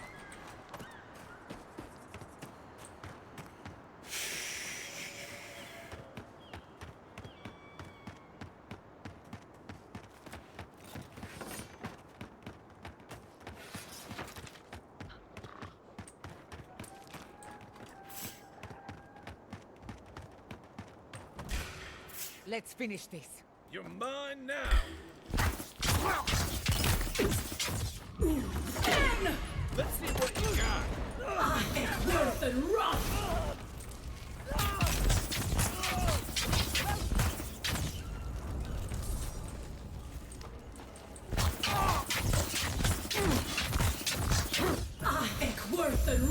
[SPEAKER 2] Let's finish this.
[SPEAKER 3] You're mine now. Let's see what you got.
[SPEAKER 4] It's worth and rough! Worth and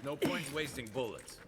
[SPEAKER 3] No point in wasting bullets.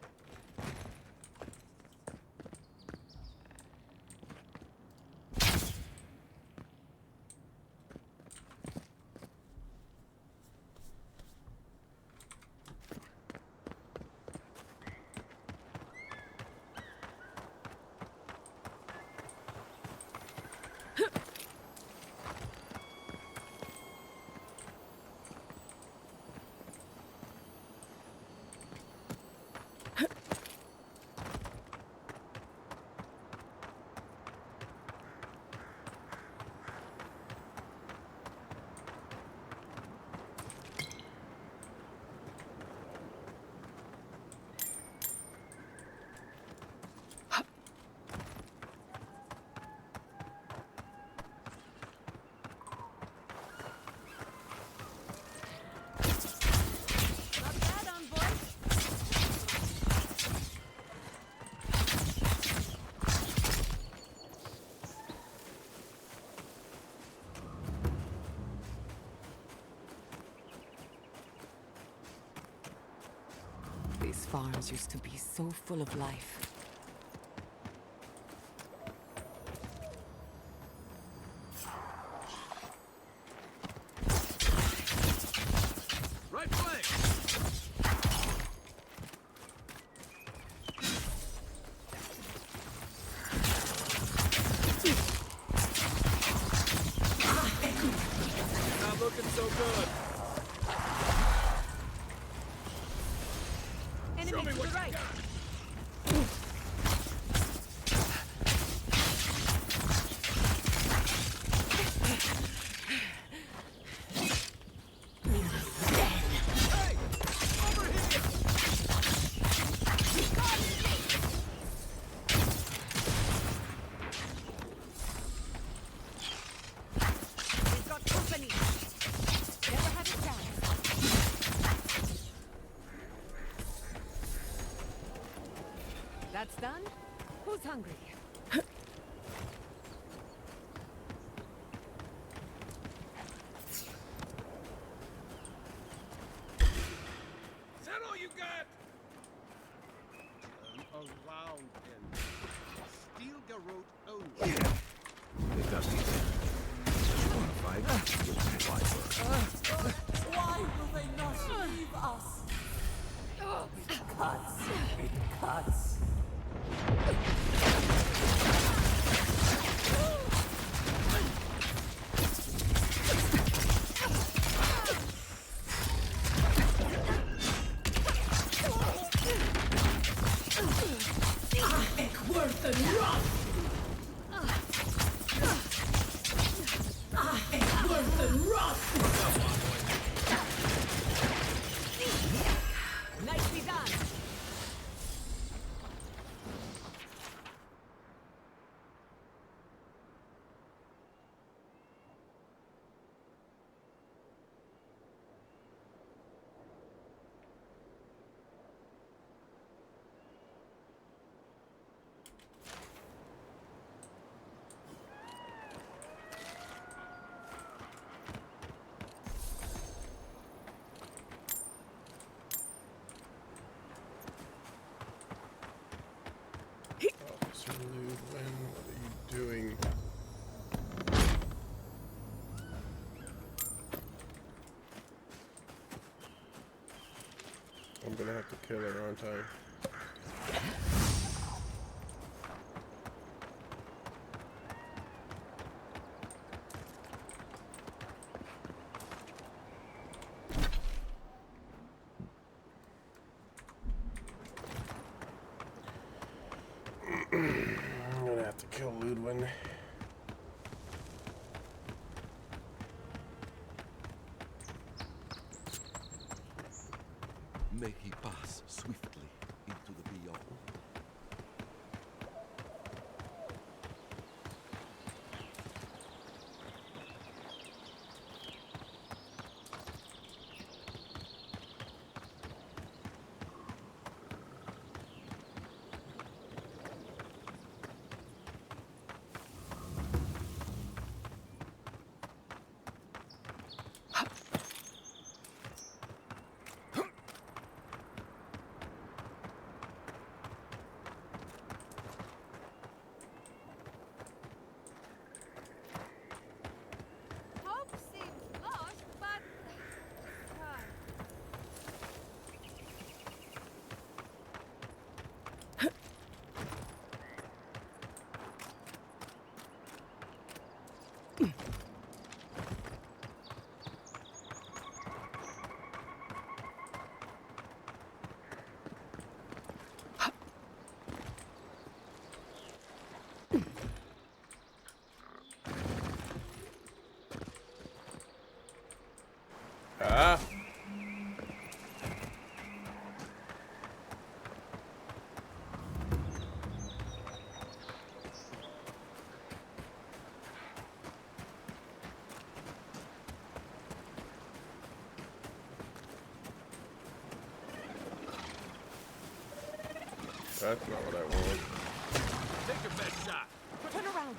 [SPEAKER 2] These farms used to be so full of life.
[SPEAKER 3] Right flank! Not looking so good. Show me what you got.
[SPEAKER 2] That's done? Who's hungry?
[SPEAKER 3] Is that all you got?
[SPEAKER 5] Around him. Steel garrote only.
[SPEAKER 3] Hey, Dusty. Wanna fight? Why first?
[SPEAKER 4] Why Why will they not leave us? It cuts. It cuts.
[SPEAKER 2] Nicely done.
[SPEAKER 1] Officer Ludwig, what are you doing? I'm gonna have to kill her, aren't I? I'm gonna have to kill Ludwig.
[SPEAKER 9] May he pass swiftly into the beyond.
[SPEAKER 11] Hope seems lost, but...
[SPEAKER 1] Ah. That's not what I want.
[SPEAKER 5] Take your best shot.
[SPEAKER 2] Turn around.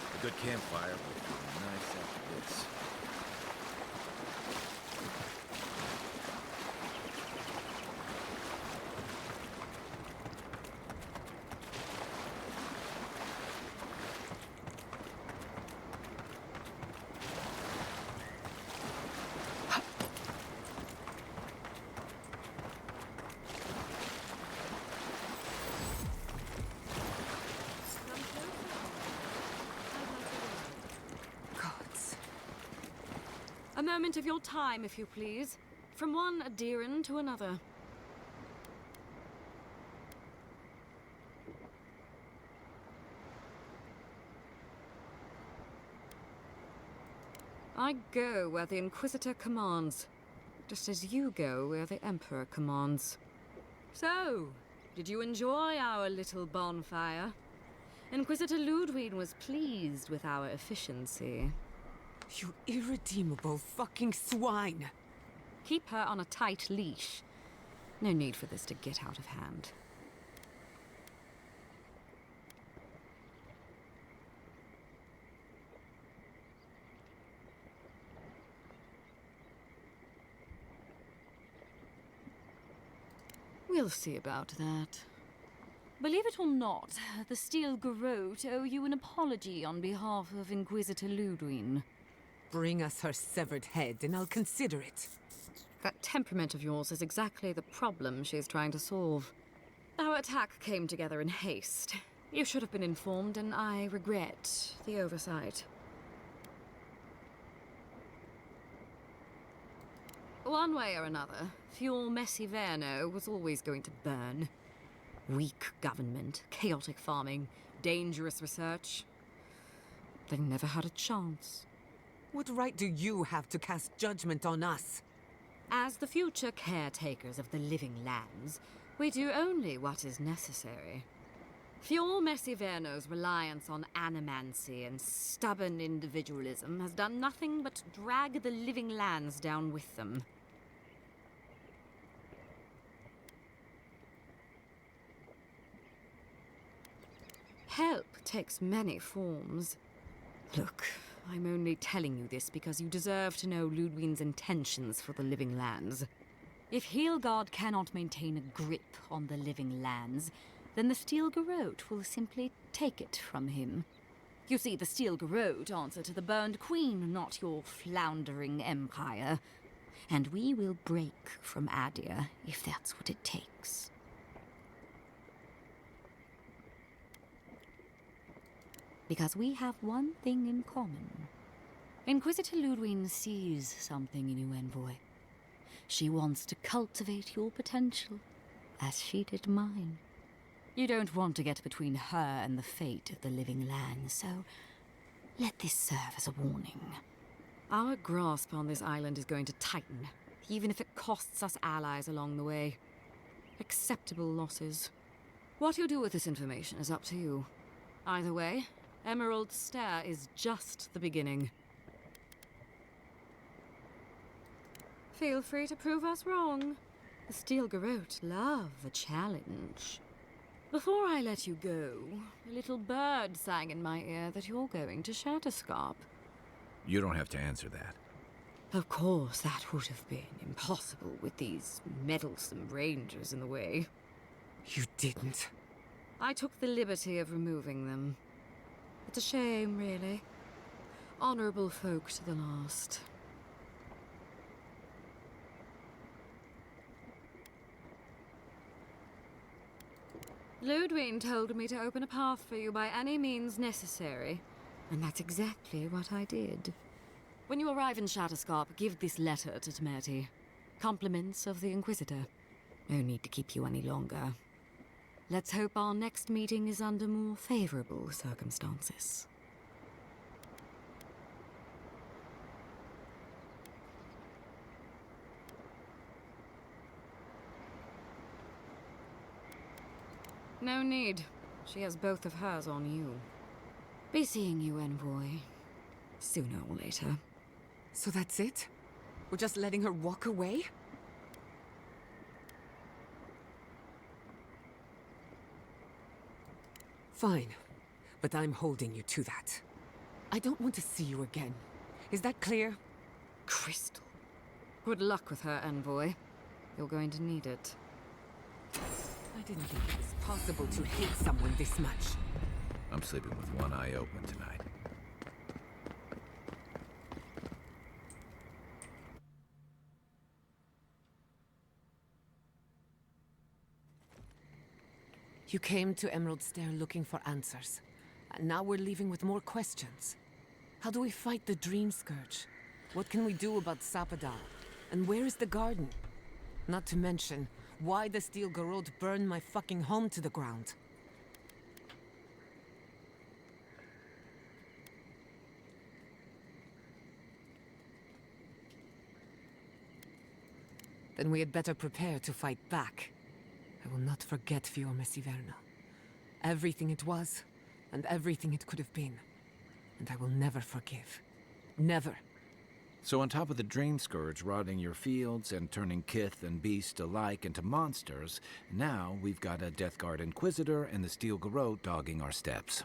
[SPEAKER 3] A good campfire would be nice after this.
[SPEAKER 6] A moment of your time, if you please. From one Adiran to another. I go where the Inquisitor commands, just as you go where the Emperor commands. So, did you enjoy our little bonfire? Inquisitor Ludwig was pleased with our efficiency.
[SPEAKER 2] You irredeemable fucking swine!
[SPEAKER 6] Keep her on a tight leash. No need for this to get out of hand. We'll see about that. Believe it or not, the Steel Garrote owe you an apology on behalf of Inquisitor Ludwin.
[SPEAKER 2] Bring us her severed head and I'll consider it.
[SPEAKER 6] That temperament of yours is exactly the problem she's trying to solve. Our attack came together in haste. You should have been informed, and I regret the oversight. One way or another, Fjord Messiverno was always going to burn. Weak government, chaotic farming, dangerous research. They never had a chance.
[SPEAKER 2] What right do you have to cast judgment on us?
[SPEAKER 6] As the future caretakers of the living lands, we do only what is necessary. Fjord Messiverno's reliance on animancy and stubborn individualism has done nothing but drag the living lands down with them. Help takes many forms. Look, I'm only telling you this because you deserve to know Ludwin's intentions for the living lands. If Heelgard cannot maintain a grip on the living lands, then the Steel Garrote will simply take it from him. You see, the Steel Garrote answer to the Burned Queen, not your floundering empire. And we will break from Adir if that's what it takes. Because we have one thing in common. Inquisitor Ludwin sees something in you, Envoy. She wants to cultivate your potential, as she did mine. You don't want to get between her and the fate of the living land, so let this serve as a warning. Our grasp on this island is going to tighten, even if it costs us allies along the way. Acceptable losses. What you do with this information is up to you. Either way, Emerald Stair is just the beginning. Feel free to prove us wrong. The Steel Garrote love a challenge. Before I let you go, a little bird sang in my ear that you're going to Shatterscarp.
[SPEAKER 3] You don't have to answer that.
[SPEAKER 6] Of course, that would have been impossible with these meddlesome rangers in the way.
[SPEAKER 2] You didn't.
[SPEAKER 6] I took the liberty of removing them. It's a shame, really. Honorable folk to the last. Ludwin told me to open a path for you by any means necessary, and that's exactly what I did. When you arrive in Shatterscarp, give this letter to Temerty. Compliments of the Inquisitor. No need to keep you any longer. Let's hope our next meeting is under more favorable circumstances. No need. She has both of hers on you. Be seeing you, Envoy. Sooner or later.
[SPEAKER 2] So that's it? We're just letting her walk away? Fine. But I'm holding you to that. I don't want to see you again. Is that clear?
[SPEAKER 6] Crystal. Good luck with her, Envoy. You're going to need it.
[SPEAKER 2] I didn't think it was possible to hate someone this much.
[SPEAKER 3] I'm sleeping with one eye open tonight.
[SPEAKER 2] You came to Emerald Stair looking for answers. And now we're leaving with more questions. How do we fight the Dream Scourge? What can we do about Sapadal? And where is the garden? Not to mention, why the Steel Garrote burned my fucking home to the ground. Then we had better prepare to fight back. I will not forget Fjord Messiverno. Everything it was, and everything it could have been. And I will never forgive. Never.
[SPEAKER 3] So on top of the Dream Scourge rotting your fields and turning kith and beast alike into monsters, now we've got a Death Guard Inquisitor and the Steel Garrote dogging our steps.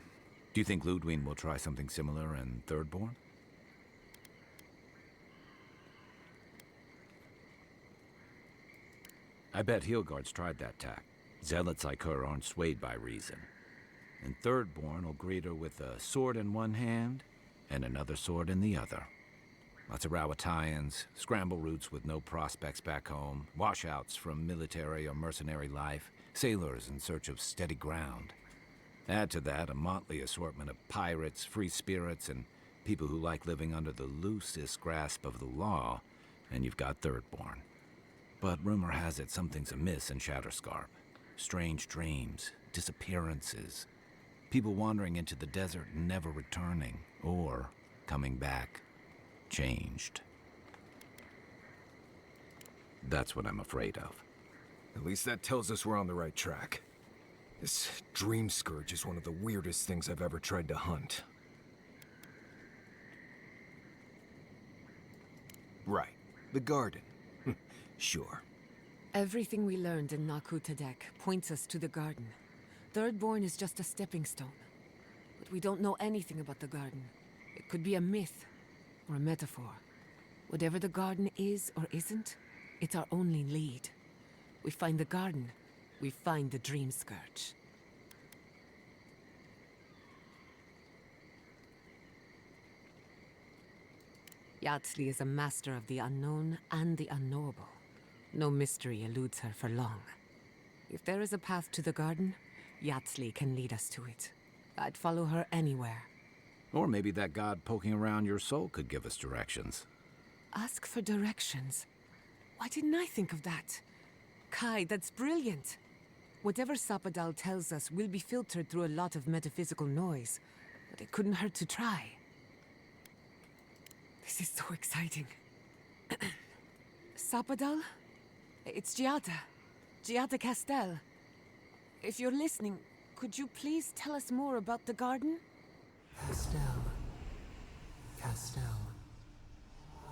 [SPEAKER 3] Do you think Ludwin will try something similar in Thirdborn? I bet Heelguard's tried that tack. Zealots like her aren't swayed by reason. And Thirdborn will greet her with a sword in one hand and another sword in the other. Lots of Rowattians, scramble routes with no prospects back home, washouts from military or mercenary life, sailors in search of steady ground. Add to that a motley assortment of pirates, free spirits, and people who like living under the loosest grasp of the law, and you've got Thirdborn. But rumor has it something's amiss in Shatterscarp. Strange dreams, disappearances, people wandering into the desert and never returning, or coming back changed. That's what I'm afraid of.
[SPEAKER 21] At least that tells us we're on the right track. This Dream Scourge is one of the weirdest things I've ever tried to hunt. Right. The garden. Sure.
[SPEAKER 2] Everything we learned in Nakutadek points us to the garden. Thirdborn is just a stepping stone. But we don't know anything about the garden. It could be a myth or a metaphor. Whatever the garden is or isn't, it's our only lead. We find the garden, we find the Dream Scourge. Yardsley is a master of the unknown and the unknowable. No mystery eludes her for long. If there is a path to the garden, Yardsley can lead us to it. I'd follow her anywhere.
[SPEAKER 3] Or maybe that god poking around your soul could give us directions.
[SPEAKER 2] Ask for directions. Why didn't I think of that? Kai, that's brilliant. Whatever Sapadal tells us will be filtered through a lot of metaphysical noise, but it couldn't hurt to try. This is so exciting. Sapadal? It's Giada. Giada Castel. If you're listening, could you please tell us more about the garden?
[SPEAKER 4] Castel. Castel.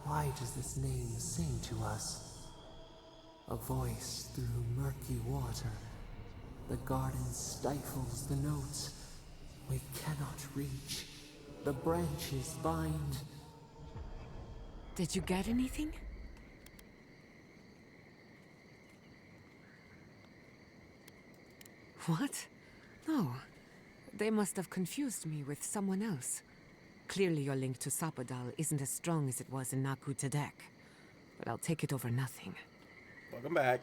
[SPEAKER 4] Why does this name sing to us? A voice through murky water. The garden stifles the notes. We cannot reach. The branches bind.
[SPEAKER 2] Did you get anything? What? No. They must have confused me with someone else. Clearly your link to Sapadal isn't as strong as it was in Nakutadek. But I'll take it over nothing.
[SPEAKER 1] Welcome back.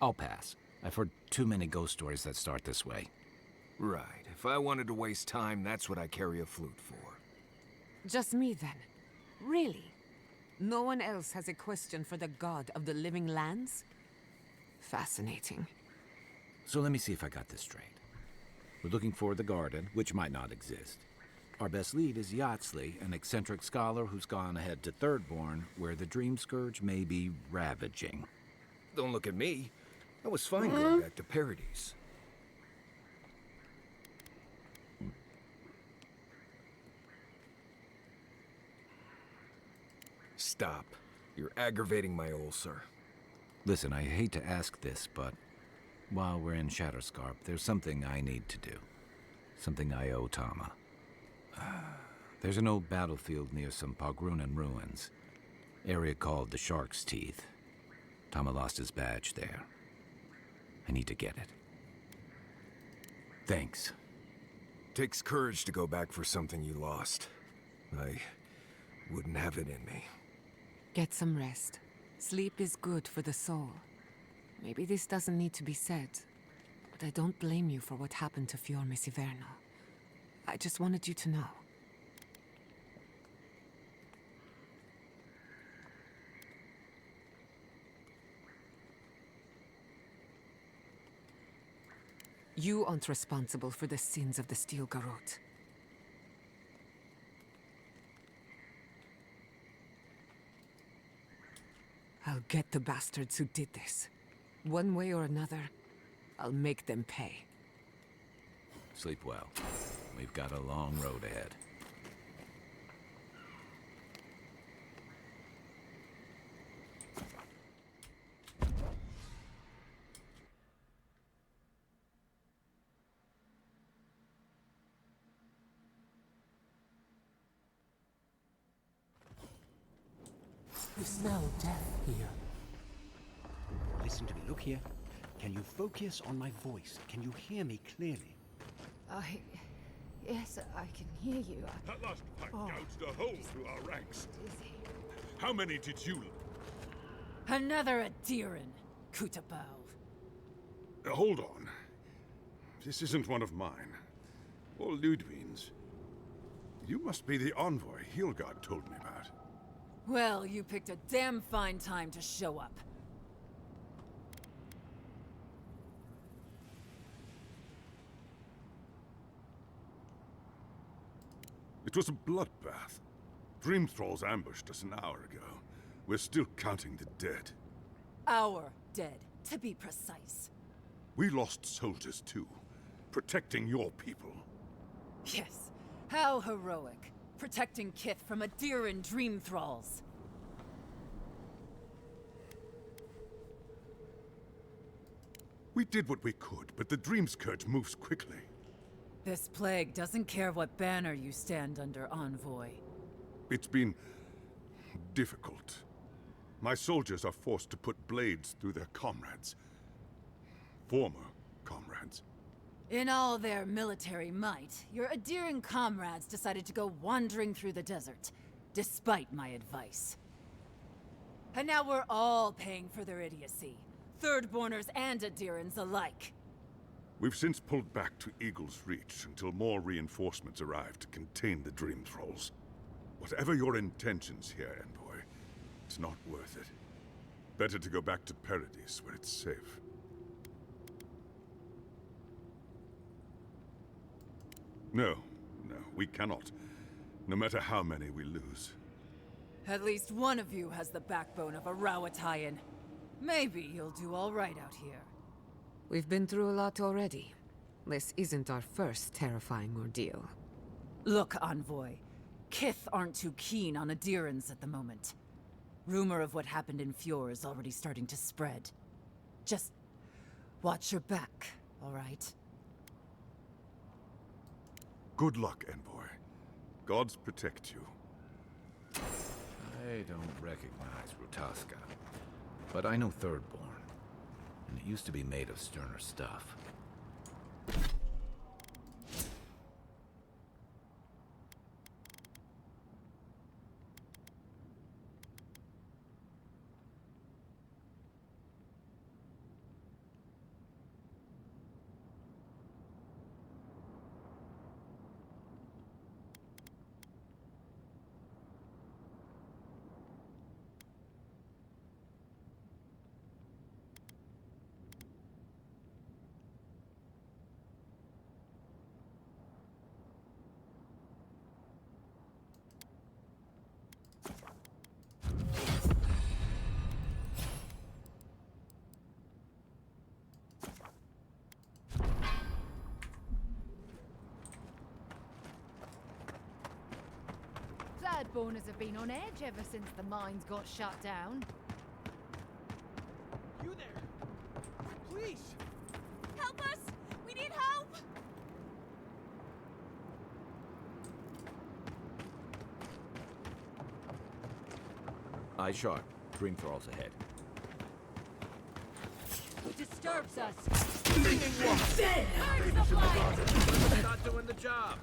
[SPEAKER 3] I'll pass. I've heard too many ghost stories that start this way.
[SPEAKER 21] Right. If I wanted to waste time, that's what I carry a flute for.
[SPEAKER 2] Just me, then? Really? No one else has a question for the god of the living lands? Fascinating.
[SPEAKER 3] So let me see if I got this straight. We're looking for the garden, which might not exist. Our best lead is Yardsley, an eccentric scholar who's gone ahead to Thirdborn, where the Dream Scourge may be ravaging.
[SPEAKER 21] Don't look at me. I was fine going back to Paradise. Stop. You're aggravating my ulcer.
[SPEAKER 3] Listen, I hate to ask this, but while we're in Shatterscarp, there's something I need to do. Something I owe Tama. There's an old battlefield near some Pogrunan ruins. Area called the Shark's Teeth. Tama lost his badge there. I need to get it. Thanks.
[SPEAKER 21] Takes courage to go back for something you lost. I wouldn't have it in me.
[SPEAKER 2] Get some rest. Sleep is good for the soul. Maybe this doesn't need to be said, but I don't blame you for what happened to Fiorme Siverno. I just wanted you to know. You aren't responsible for the sins of the Steel Garrote. I'll get the bastards who did this. One way or another, I'll make them pay.
[SPEAKER 3] Sleep well. We've got a long road ahead.
[SPEAKER 4] We smell death here.
[SPEAKER 12] listen to me. Look here. Can you focus on my voice? Can you hear me clearly?
[SPEAKER 11] Yes, I can hear you.
[SPEAKER 8] That last fight gouged a hole through our ranks. How many did you...
[SPEAKER 19] Another Adiran, Kutabal.
[SPEAKER 8] Hold on. This isn't one of mine. Or Ludwig's. You must be the envoy Hilgard told me about.
[SPEAKER 19] Well, you picked a damn fine time to show up.
[SPEAKER 8] It was a bloodbath. Dream Thralls ambushed us an hour ago. We're still counting the dead.
[SPEAKER 19] Our dead, to be precise.
[SPEAKER 8] We lost soldiers too, protecting your people.
[SPEAKER 19] Yes, how heroic. Protecting Kith from Adiran Dream Thralls.
[SPEAKER 8] We did what we could, but the Dream Scourge moves quickly.
[SPEAKER 19] This plague doesn't care what banner you stand under, Envoy.
[SPEAKER 8] It's been... difficult. My soldiers are forced to put blades through their comrades. Former comrades.
[SPEAKER 19] In all their military might, your Adiran comrades decided to go wandering through the desert, despite my advice. And now we're all paying for their idiocy. Thirdborners and Adirans alike.
[SPEAKER 8] We've since pulled back to Eagle's Reach until more reinforcements arrive to contain the Dream Thralls. Whatever your intentions here, Envoy, it's not worth it. Better to go back to Paradis, where it's safe. No, we cannot. No matter how many we lose.
[SPEAKER 19] At least one of you has the backbone of a Rawatayan. Maybe you'll do all right out here.
[SPEAKER 2] We've been through a lot already. This isn't our first terrifying ordeal.
[SPEAKER 19] Look, Envoy. Kith aren't too keen on Adirans at the moment. Rumor of what happened in Fjord is already starting to spread. Just watch your back, all right?
[SPEAKER 8] Good luck, Envoy. Gods protect you.
[SPEAKER 3] I don't recognize Rutaska, but I know Thirdborn, and it used to be made of sterner stuff.
[SPEAKER 11] Boners have been on edge ever since the mines got shut down.
[SPEAKER 5] You there? Please!
[SPEAKER 11] Help us! We need help!
[SPEAKER 3] Eye sharp. Dream Thralls ahead.
[SPEAKER 11] Who disturbs us?
[SPEAKER 5] Dead! It's not doing the job.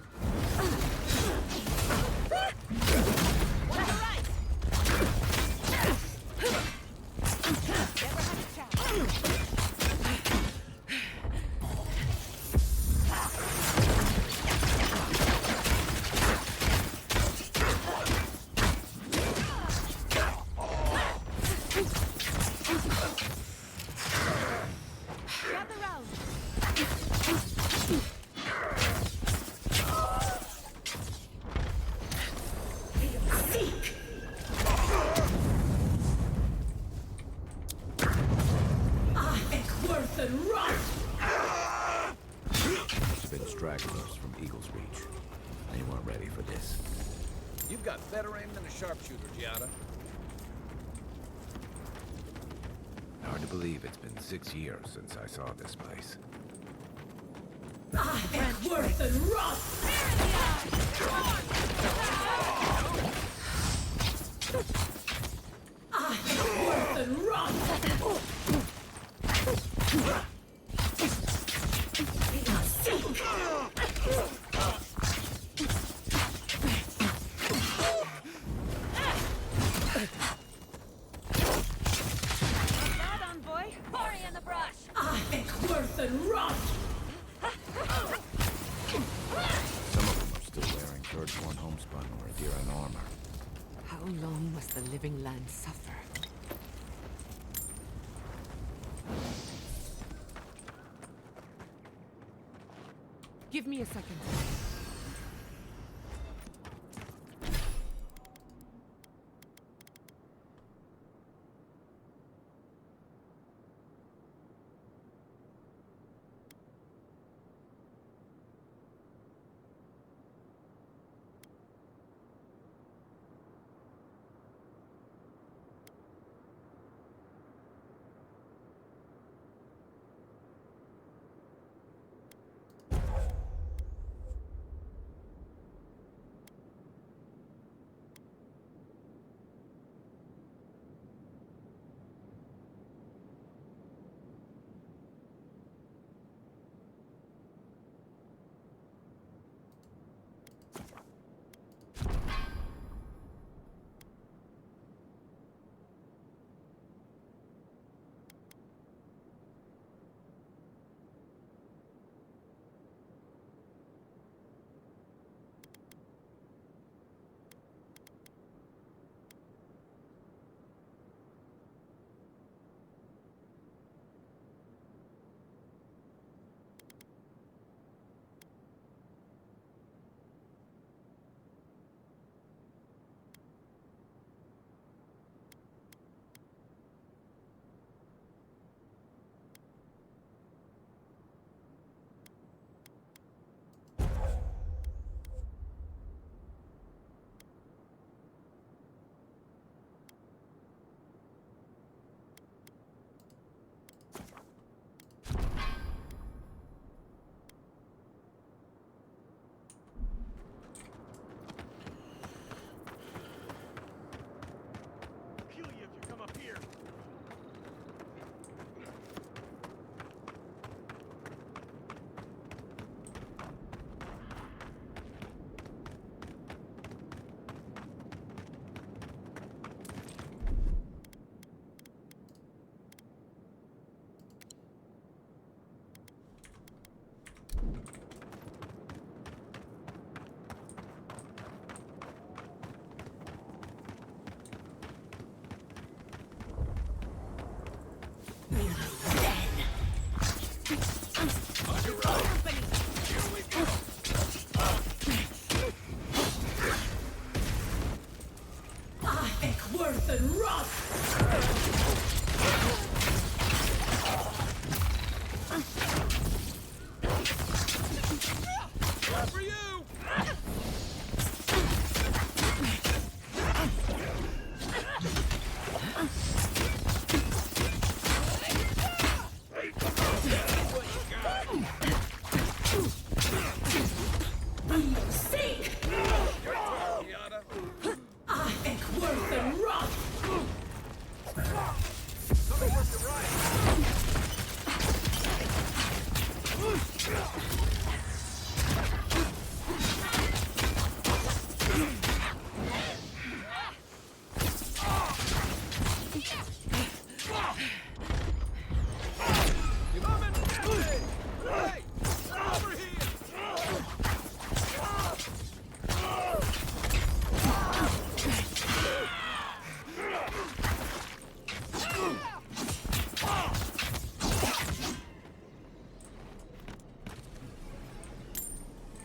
[SPEAKER 5] Better aim than a sharpshooter, Giada.
[SPEAKER 3] Hard to believe it's been 6 years since I saw this place.
[SPEAKER 11] I am worse than rust! I am worse than rust!
[SPEAKER 2] living lands suffer. Give me a second.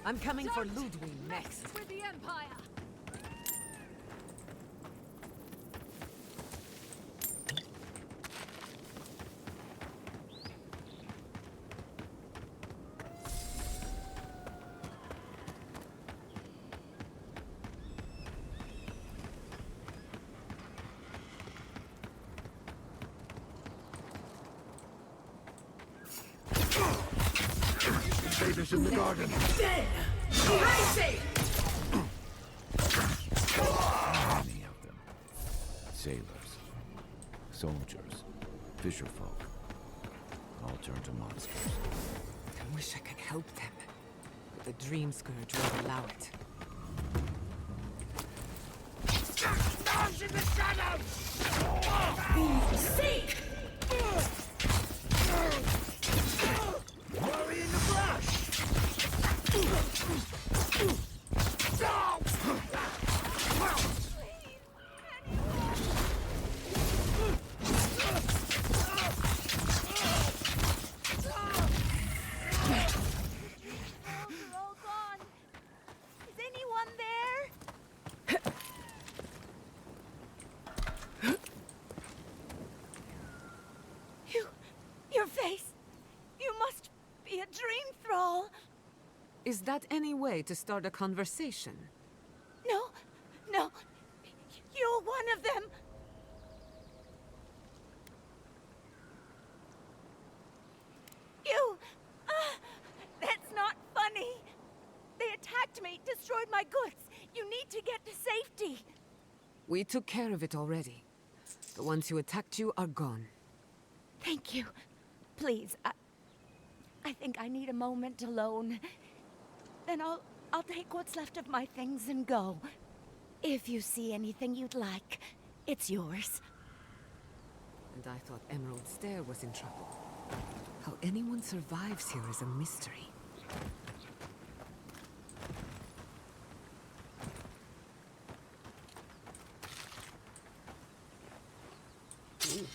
[SPEAKER 2] I'm coming for Ludwig next.
[SPEAKER 11] With the Empire.
[SPEAKER 7] Invaders in the garden.
[SPEAKER 11] Dead! Crazy!
[SPEAKER 3] Many of them. Sailors, soldiers, fisherfolk. All turned to monsters.
[SPEAKER 2] I wish I could help them. But the Dream Scourge won't allow it.
[SPEAKER 11] Dogs in the shadows! Seek! Worry in the brush!
[SPEAKER 2] Is that any way to start a conversation?
[SPEAKER 18] No, no. You're one of them. You. That's not funny. They attacked me, destroyed my goods. You need to get to safety.
[SPEAKER 2] We took care of it already. The ones who attacked you are gone.
[SPEAKER 18] Thank you. Please, I think I need a moment alone. Then I'll take what's left of my things and go. If you see anything you'd like, it's yours.
[SPEAKER 2] And I thought Emerald Stair was in trouble. How anyone survives here is a mystery. Ooh.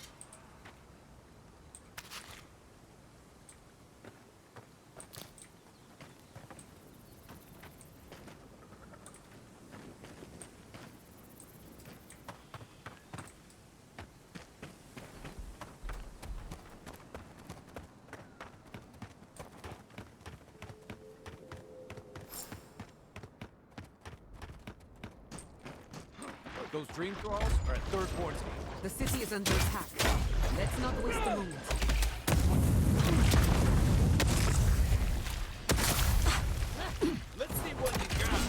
[SPEAKER 5] Those dream thralls are at Third Horn's Gate.
[SPEAKER 2] The city is under attack. Let's not waste a moment.
[SPEAKER 5] Let's see what you got.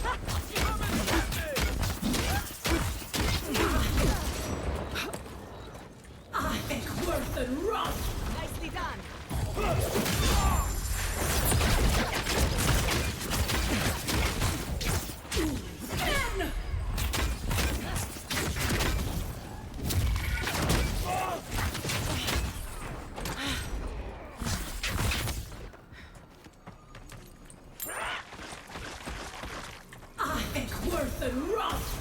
[SPEAKER 11] I think worse than rough.
[SPEAKER 2] Nicely done.
[SPEAKER 11] I think worse than rough.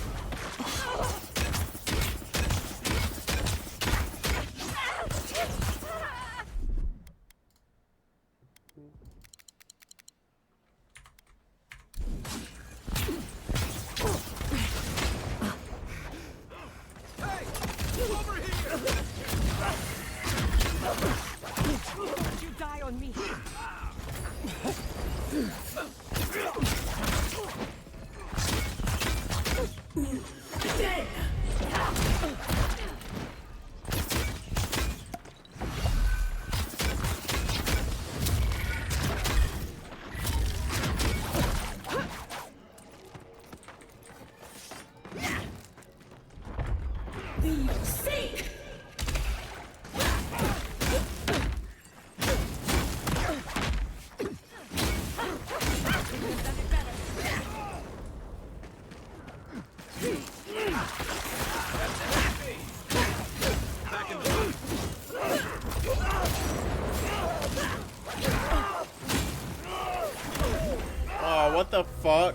[SPEAKER 2] Don't you die on me.
[SPEAKER 11] Dead. Be sick.
[SPEAKER 1] Oh, what the fuck?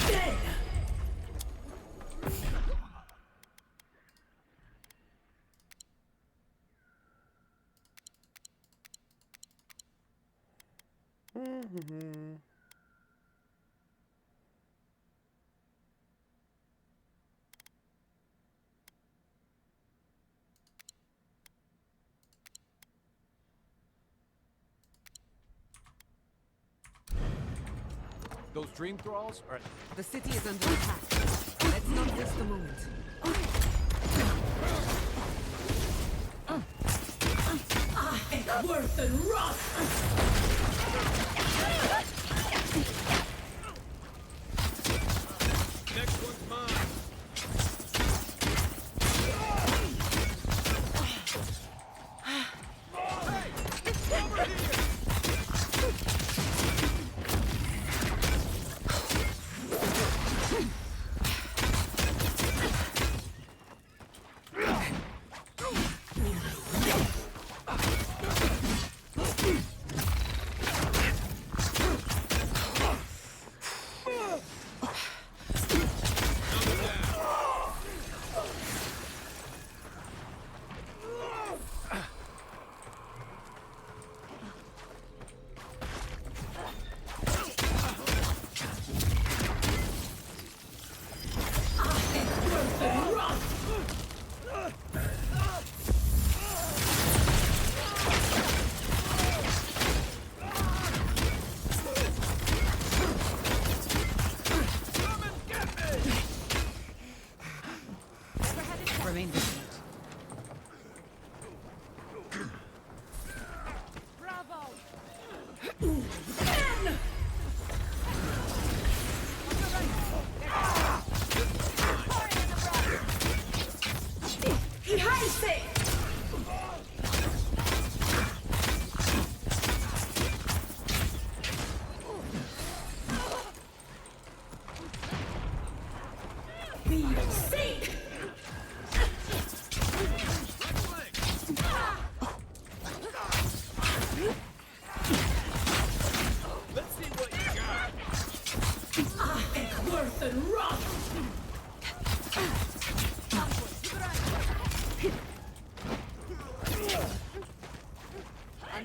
[SPEAKER 11] Dead.
[SPEAKER 5] Those dream thralls are at...
[SPEAKER 2] The city is under attack. Let's not waste a moment.
[SPEAKER 11] I think worse than rough.
[SPEAKER 5] Next one's mine.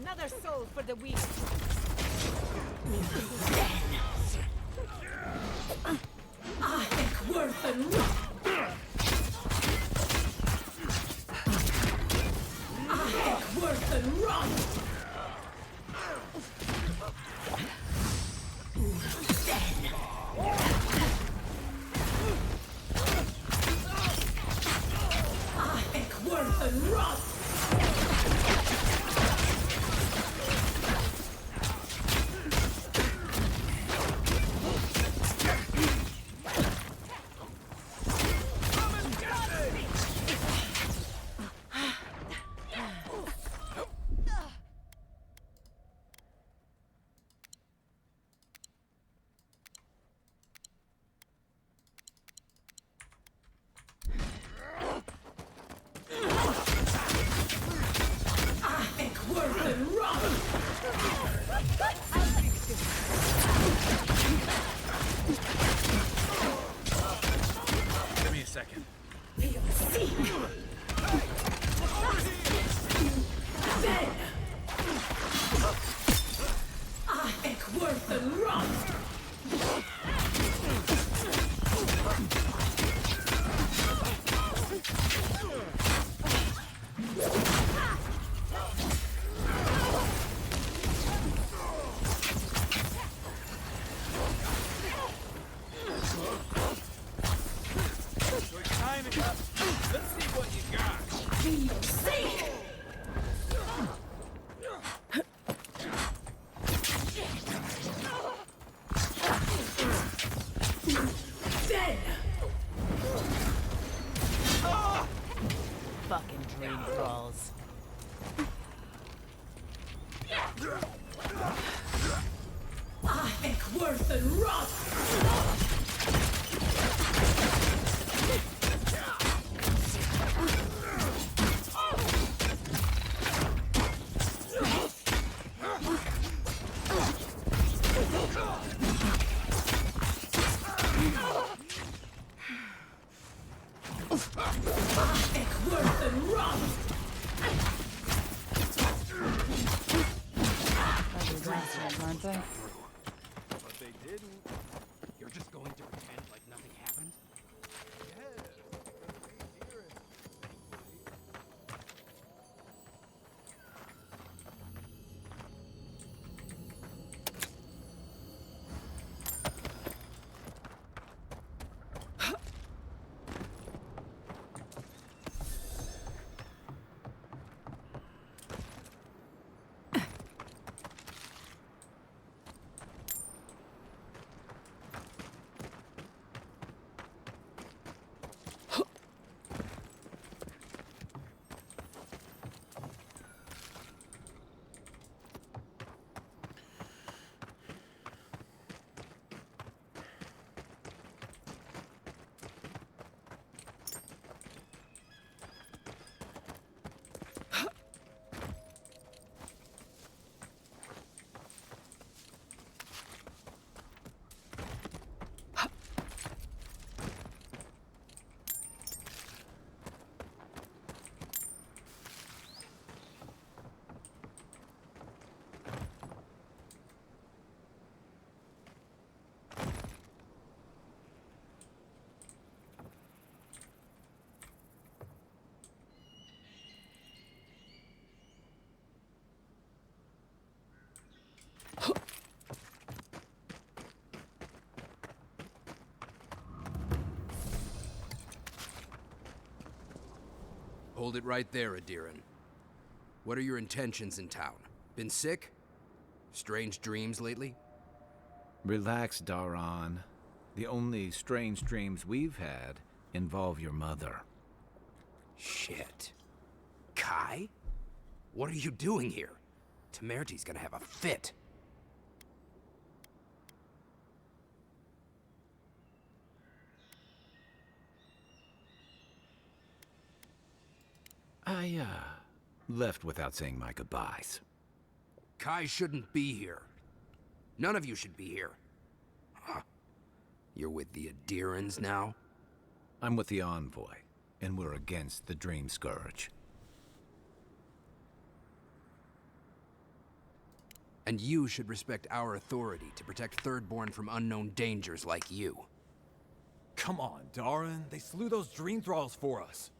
[SPEAKER 11] Another soul for the wheel. I think worth and I think worth and run. I think worth and run.
[SPEAKER 5] Give me a second.
[SPEAKER 11] Then I think worth and run.
[SPEAKER 5] Your time is up. Let's see what you got.
[SPEAKER 11] We'll see. Then
[SPEAKER 14] Fucking dream thralls.
[SPEAKER 11] I think worth and run. I think worth and run.
[SPEAKER 14] Ugly bastards, aren't they?
[SPEAKER 5] But they didn't.
[SPEAKER 10] You're just going to pretend like nothing happened? Hold it right there, Adiran. What are your intentions in town? Been sick? Strange dreams lately?
[SPEAKER 3] Relax, Daran. The only strange dreams we've had involve your mother.
[SPEAKER 10] Shit. Kai? What are you doing here? Temerty's gonna have a fit.
[SPEAKER 3] I, left without saying my goodbyes.
[SPEAKER 10] Kai shouldn't be here. None of you should be here. Huh. You're with the Adirans now?
[SPEAKER 3] I'm with the Envoy, and we're against the Dream Scourge.
[SPEAKER 10] And you should respect our authority to protect Thirdborn from unknown dangers like you.
[SPEAKER 5] Come on, Darren. They slew those dream thralls for us.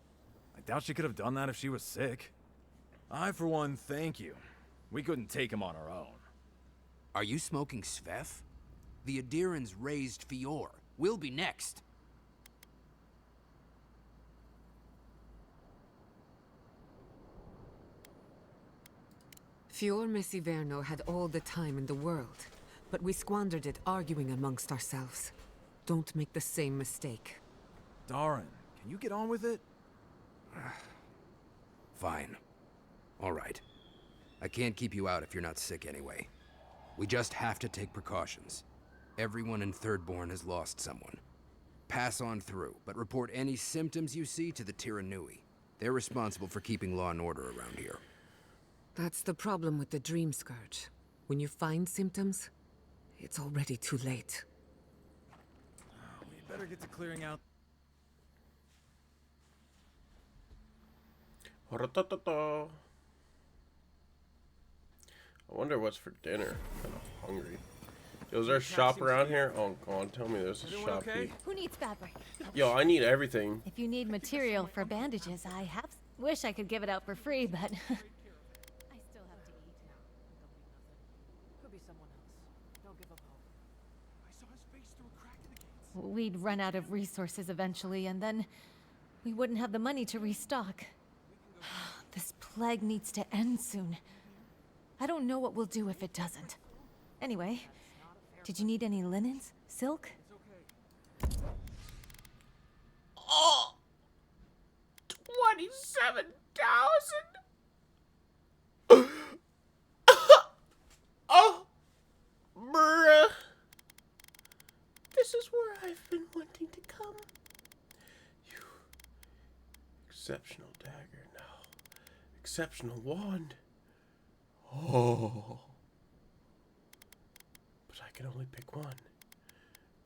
[SPEAKER 5] I doubt she could have done that if she was sick. I, for one, thank you. We couldn't take him on our own.
[SPEAKER 10] Are you smoking Sveth? The Adirans raised Fior. We'll be next.
[SPEAKER 2] Fior Messiverno had all the time in the world, but we squandered it arguing amongst ourselves. Don't make the same mistake.
[SPEAKER 5] Darren, can you get on with it?
[SPEAKER 10] Fine. All right. I can't keep you out if you're not sick anyway. We just have to take precautions. Everyone in Thirdborn has lost someone. Pass on through, but report any symptoms you see to the Tiranui. They're responsible for keeping law and order around here.
[SPEAKER 2] That's the problem with the Dream Scourge. When you find symptoms, it's already too late.
[SPEAKER 5] We better get to clearing out.
[SPEAKER 1] I wonder what's for dinner. I'm kind of hungry. Yo, is there a shop around here? Oh, God, tell me there's a shop.
[SPEAKER 16] Okay? Who needs fabric?
[SPEAKER 1] Yo, I need everything.
[SPEAKER 16] If you need material for bandages, I have. Wish I could give it out for free, but. We'd run out of resources eventually, and then we wouldn't have the money to restock. This plague needs to end soon. I don't know what we'll do if it doesn't. Anyway, did you need any linens? Silk?
[SPEAKER 1] Oh! 27,000? Oh! Bruh. This is where I've been wanting to come. You exceptional dagger now. Exceptional wand. Oh. But I can only pick one.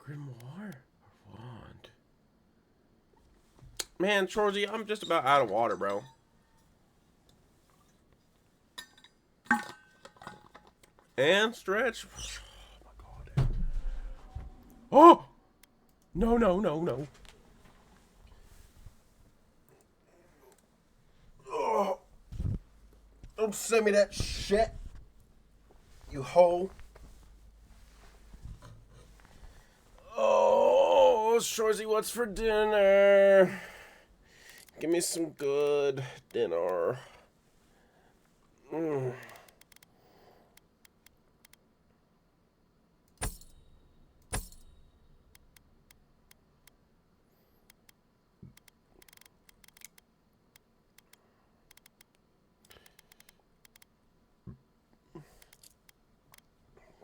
[SPEAKER 1] Grimoire or wand? Man, Shorzy, I'm just about out of water, bro. And stretch. Oh my god. Oh! No, no, no, no. Oh. Don't send me that shit. You hoe. Oh, Shorzy, what's for dinner? Give me some good dinner.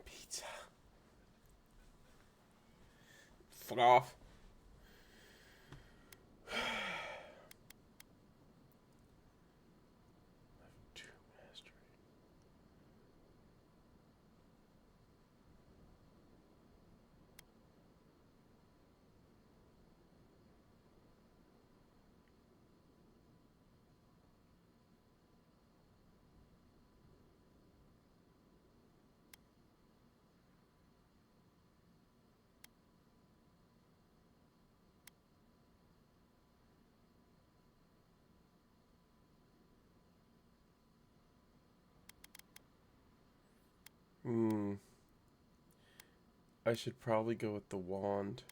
[SPEAKER 1] Pizza. Fuck off. I should probably go with the wand.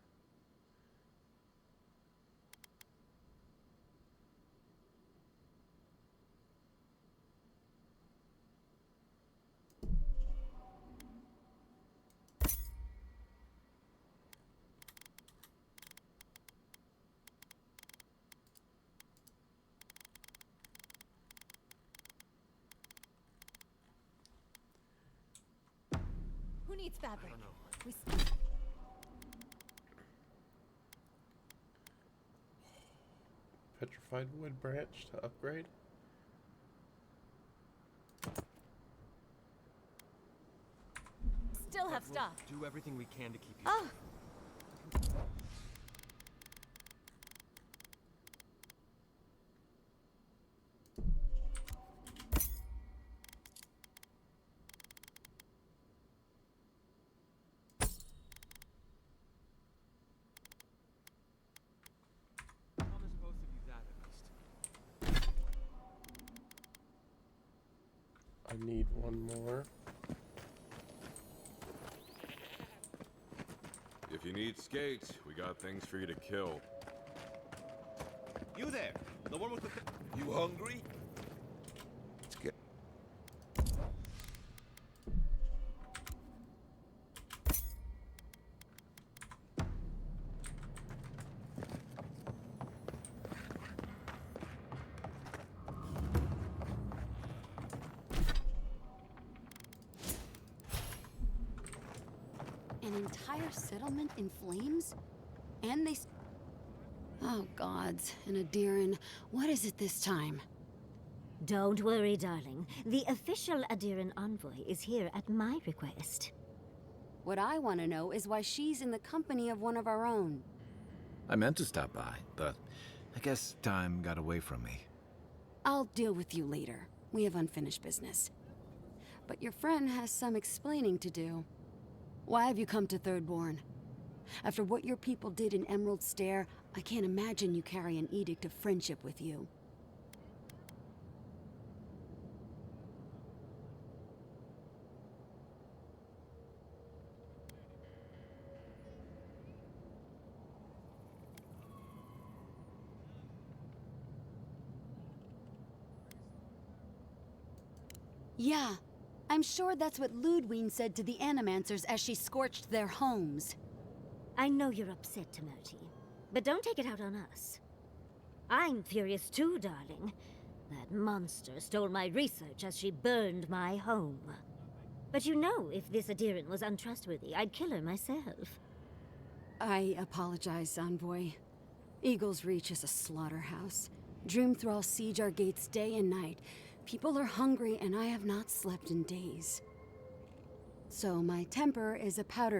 [SPEAKER 16] Who needs fabric? We
[SPEAKER 1] Petrified wood branch to upgrade.
[SPEAKER 16] still have stuff.
[SPEAKER 22] Do everything we can to keep you.
[SPEAKER 16] Oh.
[SPEAKER 1] I need one more.
[SPEAKER 15] If you need skates, we got things for you to kill.
[SPEAKER 22] You there, the one with the... You hungry?
[SPEAKER 7] Let's get...
[SPEAKER 23] An entire settlement in flames? And they... Oh, gods. And Adiran, what is it this time?
[SPEAKER 24] Don't worry, darling. The official Adiran envoy is here at my request.
[SPEAKER 23] What I want to know is why she's in the company of one of our own.
[SPEAKER 3] I meant to stop by, but I guess time got away from me.
[SPEAKER 23] I'll deal with you later. We have unfinished business. But your friend has some explaining to do. Why have you come to Thirdborn? After what your people did in Emerald Stair, I can't imagine you carry an edict of friendship with you. Yeah, I'm sure that's what Ludwine said to the Animancers as she scorched their homes.
[SPEAKER 24] I know you're upset, Timoti, but don't take it out on us. I'm furious too, darling. That monster stole my research as she burned my home. But you know, if this Adiran was untrustworthy, I'd kill her myself.
[SPEAKER 23] I apologize, Envoy. Eagle's Reach is a slaughterhouse. Dreamthralls siege our gates day and night. People are hungry, and I have not slept in days. So my temper is a powder